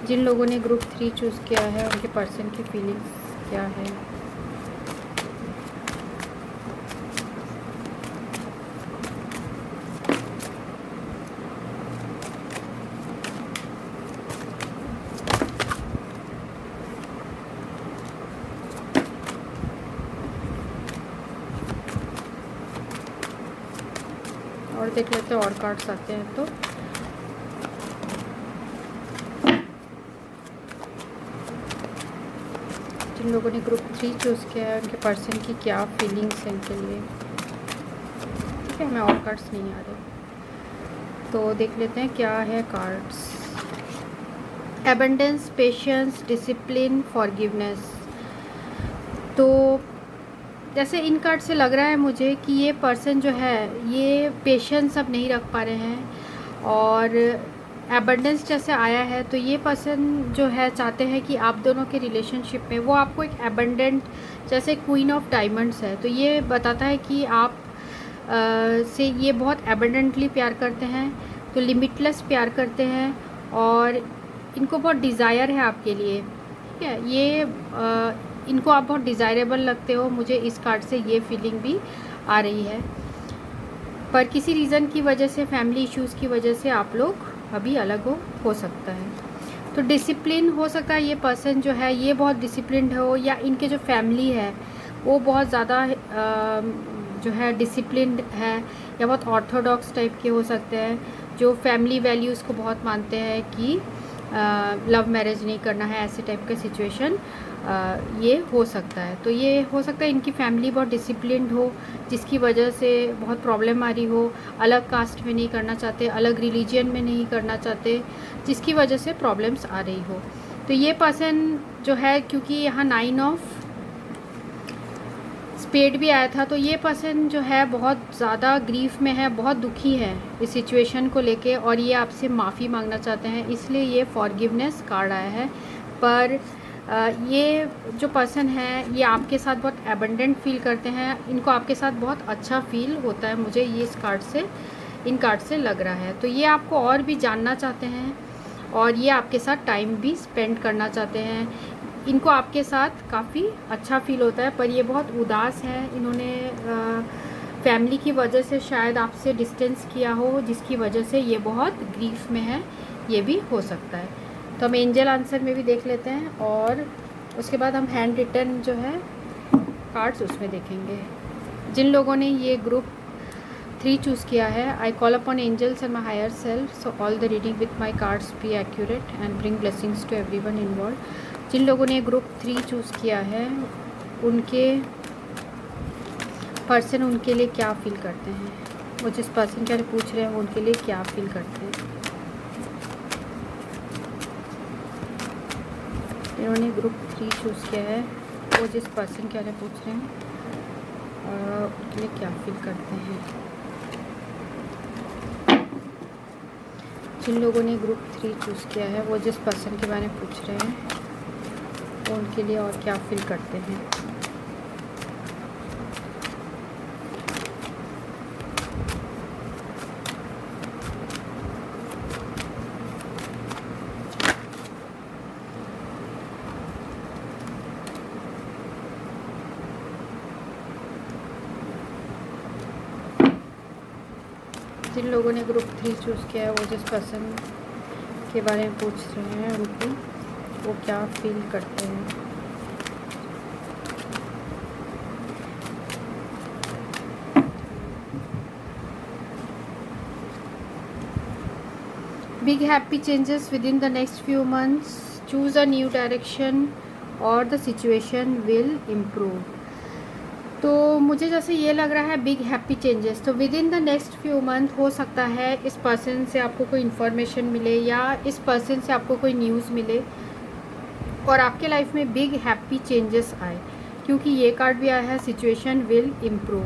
जिन लोगों ने ग्रुप 3 चूज़ किया है, उनके पर्सन की फीलिंग्स क्या है। और देख लेते हैं और कार्ड्स आते हैं तो। जिन लोगों ने ग्रुप 3 चूज़ किया है, उनके पर्सन की क्या फीलिंग्स हैं इनके लिए। ठीक है, हमें और कार्ड्स नहीं आ रहे, तो देख लेते हैं क्या है cards. Abundance, patience, discipline, forgiveness. तो जैसे इन कार्ड से लग रहा है मुझे कि ये पर्सन जो है ये पेशेंस अब नहीं रख पा रहे हैं, और एबंडेंस जैसे आया है तो ये पर्सन जो है चाहते हैं कि आप दोनों के रिलेशनशिप में वो आपको एक एबंडेंट, जैसे क्वीन ऑफ डायमंड्स है, तो ये बताता है कि आप से ये बहुत एबंडेंटली प्यार करते हैं, तो लिमिटलेस प्यार करते हैं और इनको बहुत डिज़ायर है आपके लिए। ठीक है, ये इनको आप बहुत डिज़ायरेबल लगते हो, मुझे इस कार्ड से ये फीलिंग भी आ रही है। पर किसी रीज़न की वजह से, फैमिली इश्यूज़ की वजह से आप लोग अभी अलग हो सकता है। तो डिसिप्लिन हो सकता है ये पर्सन जो है ये बहुत डिसिप्लिन्ड हो, या इनके जो फैमिली है वो बहुत ज़्यादा जो है डिसिप्लिन्ड है, या बहुत ऑर्थोडॉक्स टाइप के हो सकते हैं, जो फैमिली वैल्यूज़ को बहुत मानते हैं कि लव मैरिज नहीं करना है, ऐसे टाइप का सिचुएशन ये हो सकता है। तो ये हो सकता है इनकी फैमिली बहुत डिसिप्लिन्ड हो, जिसकी वजह से बहुत प्रॉब्लम आ रही हो, अलग कास्ट में नहीं करना चाहते, अलग रिलीजन में नहीं करना चाहते, जिसकी वजह से प्रॉब्लम्स आ रही हो। तो ये पर्सन जो है, क्योंकि यहाँ 9 ऑफ स्पेड भी आया था। तो ये पर्सन जो है बहुत ज़्यादा ग्रीफ में है, बहुत दुखी है इस सिचुएशन को लेके, और ये आपसे माफ़ी मांगना चाहते हैं, इसलिए ये फॉरगिवनेस कार्ड आया है। पर ये जो पर्सन है ये आपके साथ बहुत एबंडेंट फील करते हैं, इनको आपके साथ बहुत अच्छा फील होता है, मुझे ये इन कार्ड से लग रहा है। तो ये आपको और भी जानना चाहते हैं और ये आपके साथ टाइम भी स्पेंड करना चाहते हैं। इनको आपके साथ काफ़ी अच्छा फील होता है, पर ये बहुत उदास है। इन्होंने फैमिली की वजह से शायद आपसे डिस्टेंस किया हो, जिसकी वजह से ये बहुत ग्रीफ में है, ये भी हो सकता है। तो हम एंजल आंसर में भी देख लेते हैं और उसके बाद हम हैंड रिटन जो है कार्ड्स उसमें देखेंगे। जिन लोगों ने ये ग्रुप 3 चूज़ किया है, I call upon angels and my higher self so all the reading with my cards be accurate and bring blessings to everyone involve. जिन लोगों ने ग्रुप 3 चूज़ किया है, उनके पर्सन उनके लिए क्या फील करते हैं, वो जिस पर्सन के बारे पूछ रहे हैं उनके लिए क्या फील करते हैं। इन्होंने ग्रुप 3 चूज़ किया है, वो जिस पर्सन के बारे पूछ रहे हैं उनके लिए क्या फील करते हैं। जिन लोगों ने ग्रुप 3 चूज़ किया है, वो जिस पर्सन के बारे में पूछ रहे हैं वो उनके लिए और क्या फील करते हैं। जिन लोगों ने ग्रुप 3 चूज़ किया है, वो जिस पर्सन के बारे में पूछ रहे हैं उनको वो क्या फील करते हैं। Big happy changes within the next few months. Choose a new direction or the situation will improve. तो मुझे जैसे ये लग रहा है बिग हैप्पी चेंजेस, तो with in the next few month हो सकता है इस पर्सन से आपको कोई इन्फॉर्मेशन मिले या इस पर्सन से आपको कोई न्यूज़ मिले और आपके लाइफ में बिग हैप्पी चेंजेस आए, क्योंकि ये कार्ड भी आया है सिचुएशन विल इम्प्रूव।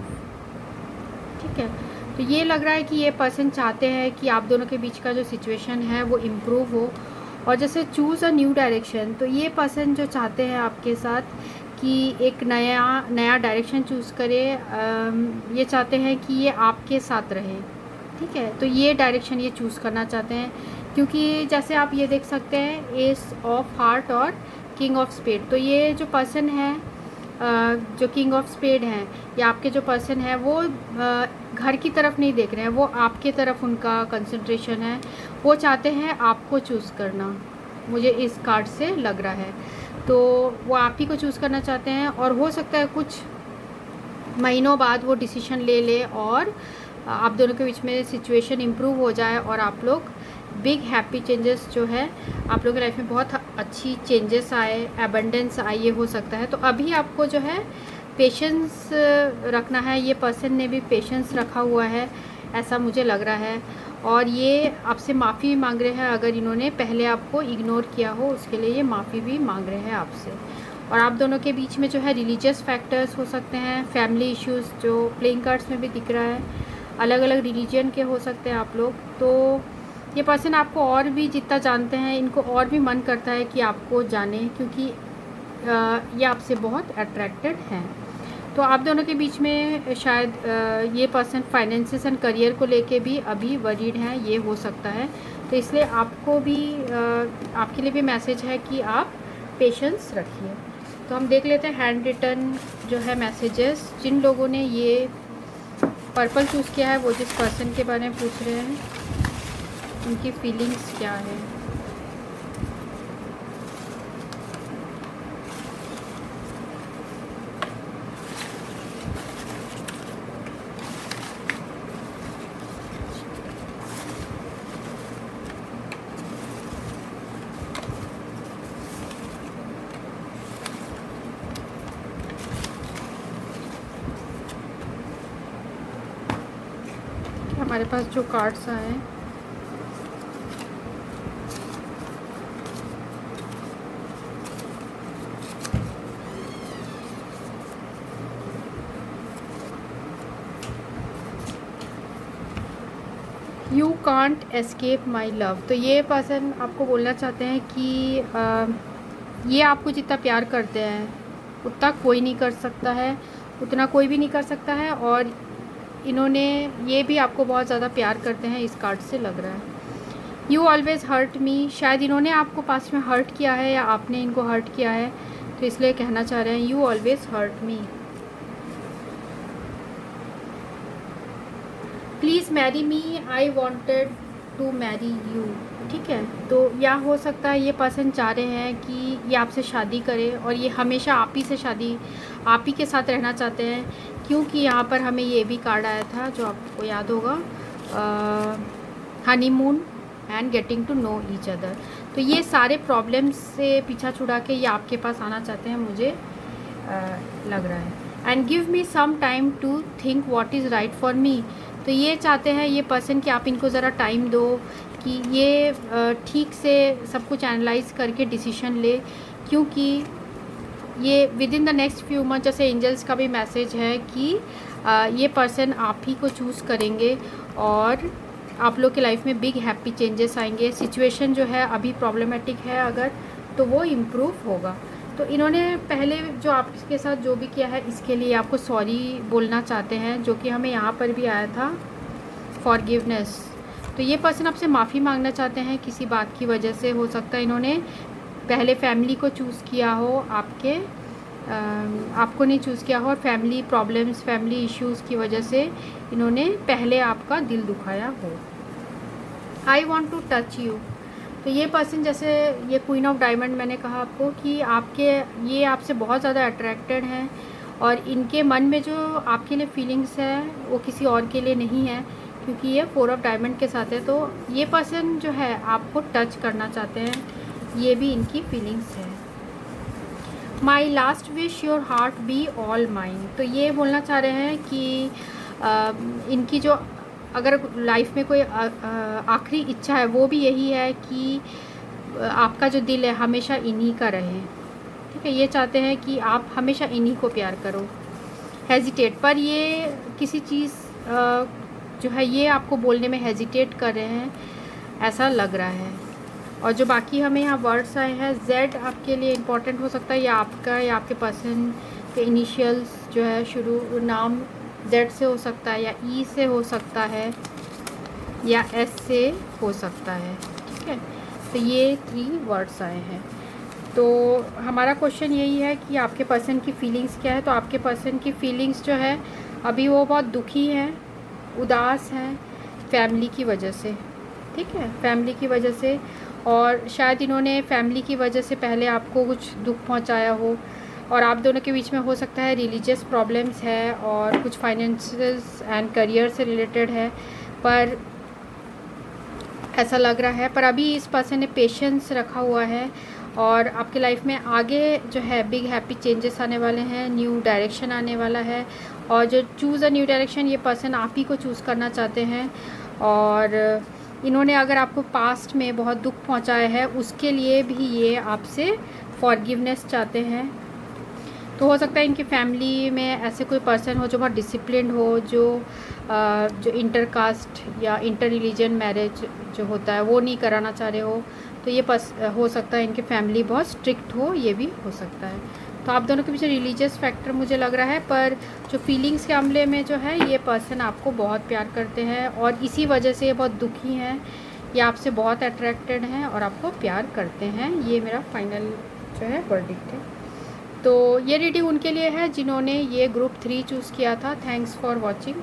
ठीक है, तो ये लग रहा है कि ये पर्सन चाहते हैं कि आप दोनों के बीच का जो सिचुएशन है वो इम्प्रूव हो। और जैसे चूज़ अ न्यू डायरेक्शन, तो ये पर्सन जो चाहते हैं आपके साथ कि एक नया डायरेक्शन चूज़ करे, ये चाहते हैं कि ये आपके साथ रहे। ठीक है, तो ये डायरेक्शन ये चूज़ करना चाहते हैं, क्योंकि जैसे आप ये देख सकते हैं एस ऑफ हार्ट और किंग ऑफ स्पेड। तो ये जो पर्सन है जो किंग ऑफ स्पेड हैं, या आपके जो पर्सन है वो घर की तरफ नहीं देख रहे हैं, वो आपके तरफ उनका कंसंट्रेशन है। वो चाहते हैं आपको चूज़ करना, मुझे इस कार्ड से लग रहा है। तो वो आप ही को चूज़ करना चाहते हैं और हो सकता है कुछ महीनों बाद वो डिसीजन ले और आप दोनों के बीच में सिचुएशन इम्प्रूव हो जाए और आप लोग बिग हैप्पी चेंजेस जो है आप लोगों की लाइफ में बहुत अच्छी चेंजेस आए, एबंडेंस आए, ये हो सकता है। तो अभी आपको जो है पेशेंस रखना है। ये पर्सन ने भी पेशेंस रखा हुआ है, ऐसा मुझे लग रहा है। और ये आपसे माफ़ी मांग रहे हैं, अगर इन्होंने पहले आपको इग्नोर किया हो उसके लिए ये माफ़ी भी मांग रहे हैं आपसे। और आप दोनों के बीच में जो है रिलीजियस फैक्टर्स हो सकते हैं, फैमिली इश्यूज़ जो प्लेइंग कार्ड्स में भी दिख रहा है, अलग अलग रिलीजन के हो सकते हैं आप लोग। तो ये पर्सन आपको और भी जितना जानते हैं, इनको और भी मन करता है कि आपको जाने, क्योंकि ये आपसे बहुत अट्रैक्टेड हैं। तो आप दोनों के बीच में शायद ये पर्सन फाइनेंसेस एंड करियर को लेके भी अभी वरीड हैं, ये हो सकता है। तो इसलिए आपको भी आपके लिए भी मैसेज है कि आप पेशेंस रखिए। तो हम देख लेते हैं हैंड रिटन जो है मैसेजेस। जिन लोगों ने ये पर्पल चूज़ किया है, वो जिस पर्सन के बारे में पूछ रहे हैं उनकी फीलिंग्स क्या है। हमारे पास जो कार्ड्स आए हैं you can't escape my love. तो ये पर्सन आपको बोलना चाहते हैं कि ये आपको जितना प्यार करते हैं उतना कोई नहीं कर सकता है, उतना कोई भी नहीं कर सकता है। और इन्होंने ये भी आपको बहुत ज़्यादा प्यार करते हैं, इस कार्ड से लग रहा है। You always hurt me. शायद इन्होंने आपको पास्ट में हर्ट किया है या आपने इनको हर्ट किया है, तो इसलिए कहना चाह रहे हैं you always hurt me. Please marry me, I wanted to marry you. ठीक है, तो या हो सकता है ये पर्सन चाह रहे हैं कि ये आपसे शादी करे और ये हमेशा आप ही से शादी, आप ही के साथ रहना चाहते हैं, क्योंकि यहाँ पर हमें ये भी कार्ड आया था जो आपको याद होगा, honeymoon and getting to know each other. तो ये सारे प्रॉब्लम्स से पीछा छुड़ा के ये आपके पास आना चाहते हैं, मुझे लग रहा है। And give me some time to think what is right for me. तो ये चाहते हैं ये पर्सन कि आप इनको ज़रा टाइम दो कि ये ठीक से सब कुछ एनालाइज करके डिसीजन ले, क्योंकि ये with in the next few month, जैसे एंजल्स का भी मैसेज है कि ये पर्सन आप ही को चूज़ करेंगे और आप लोग की लाइफ में बिग हैप्पी चेंजेस आएंगे। सिचुएशन जो है अभी प्रॉब्लमेटिक है अगर, तो वो इम्प्रूव होगा। तो इन्होंने पहले जो आपके साथ जो भी किया है इसके लिए आपको सॉरी बोलना चाहते हैं, जो कि हमें यहाँ पर भी आया था, फॉरगिवनेस। तो ये पर्सन आपसे माफ़ी मांगना चाहते हैं किसी बात की वजह से। हो सकता है इन्होंने पहले फैमिली को चूज़ किया हो, आपको नहीं चूज़ किया हो, और फैमिली प्रॉब्लम्स, फैमिली इश्यूज़ की वजह से इन्होंने पहले आपका दिल दुखाया हो। I want to touch you. तो ये पर्सन, जैसे ये क्वीन ऑफ डायमंड, मैंने कहा आपको कि ये आपसे बहुत ज़्यादा अट्रैक्टेड हैं और इनके मन में जो आपके लिए फीलिंग्स है वो किसी और के लिए नहीं है, क्योंकि ये 4 ऑफ डायमंड के साथ है। तो ये पर्सन जो है आपको टच करना चाहते हैं, ये भी इनकी फीलिंग्स है। My last wish your heart be all mine. तो ये बोलना चाह रहे हैं कि इनकी जो अगर लाइफ में कोई आखिरी इच्छा है वो भी यही है कि आपका जो दिल है हमेशा इन्हीं का रहे। ठीक है, ये चाहते हैं कि आप हमेशा इन्हीं को प्यार करो। हेजिटेट, पर ये किसी चीज़ जो है ये आपको बोलने में हेजिटेट कर रहे हैं, ऐसा लग रहा है। और जो बाकी हमें यहाँ वर्ड्स आए हैं, जेड आपके लिए इम्पॉर्टेंट हो सकता है, या आपका या आपके पर्सन के इनिशियल्स जो है शुरू नाम जेड से हो सकता है, या ई से हो सकता है, या एस से हो सकता है। ठीक है, तो ये 3 वर्ड्स आए हैं। तो हमारा क्वेश्चन यही है कि आपके पर्सन की फीलिंग्स क्या है। तो आपके पर्सन की फीलिंग्स जो है अभी वो बहुत दुखी हैं, उदास हैं फैमिली की वजह से। ठीक है, फैमिली की वजह से, और शायद इन्होंने फैमिली की वजह से पहले आपको कुछ दुख पहुंचाया हो, और आप दोनों के बीच में हो सकता है रिलीजियस प्रॉब्लम्स है और कुछ फाइनेंशियल्स एंड करियर से रिलेटेड है, पर ऐसा लग रहा है। पर अभी इस पर्सन ने पेशेंस रखा हुआ है और आपके लाइफ में आगे जो है बिग हैप्पी चेंजेस आने वाले हैं, न्यू डायरेक्शन आने वाला है। और जो चूज़ अ न्यू डायरेक्शन, ये पर्सन आप ही को चूज़ करना चाहते हैं। और इन्होंने अगर आपको पास्ट में बहुत दुख पहुंचाया है उसके लिए भी ये आपसे फॉरगिवनेस चाहते हैं। तो हो सकता है इनकी फैमिली में ऐसे कोई पर्सन हो जो बहुत डिसिप्लिन्ड हो, जो इंटरकास्ट या इंटर रिलीजन मैरिज जो होता है वो नहीं कराना चाह रहे हो। तो ये हो सकता है इनकी फैमिली बहुत स्ट्रिक्ट हो, ये भी हो सकता है। तो आप दोनों के पीछे रिलीजियस फैक्टर मुझे लग रहा है, पर जो फीलिंग्स के मामले में जो है ये पर्सन आपको बहुत प्यार करते हैं और इसी वजह से ये बहुत दुखी हैं। ये आपसे बहुत अट्रैक्टेड हैं और आपको प्यार करते हैं। ये मेरा फाइनल जो है वर्डिक्ट है। तो ये रीडिंग उनके लिए है जिन्होंने ये ग्रुप 3 चूज़ किया था। Thanks for watching.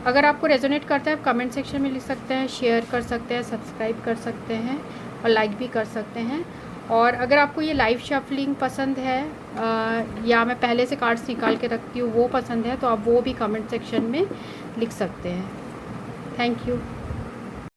अगर आपको रेजोनेट करता है आप कमेंट सेक्शन में लिख सकते हैं, शेयर कर सकते हैं, सब्सक्राइब कर सकते हैं और लाइक भी कर सकते हैं। और अगर आपको ये लाइव शफलिंग पसंद है या मैं पहले से कार्ड्स निकाल के रखती हूँ वो पसंद है, तो आप वो भी कमेंट सेक्शन में लिख सकते हैं। Thank you.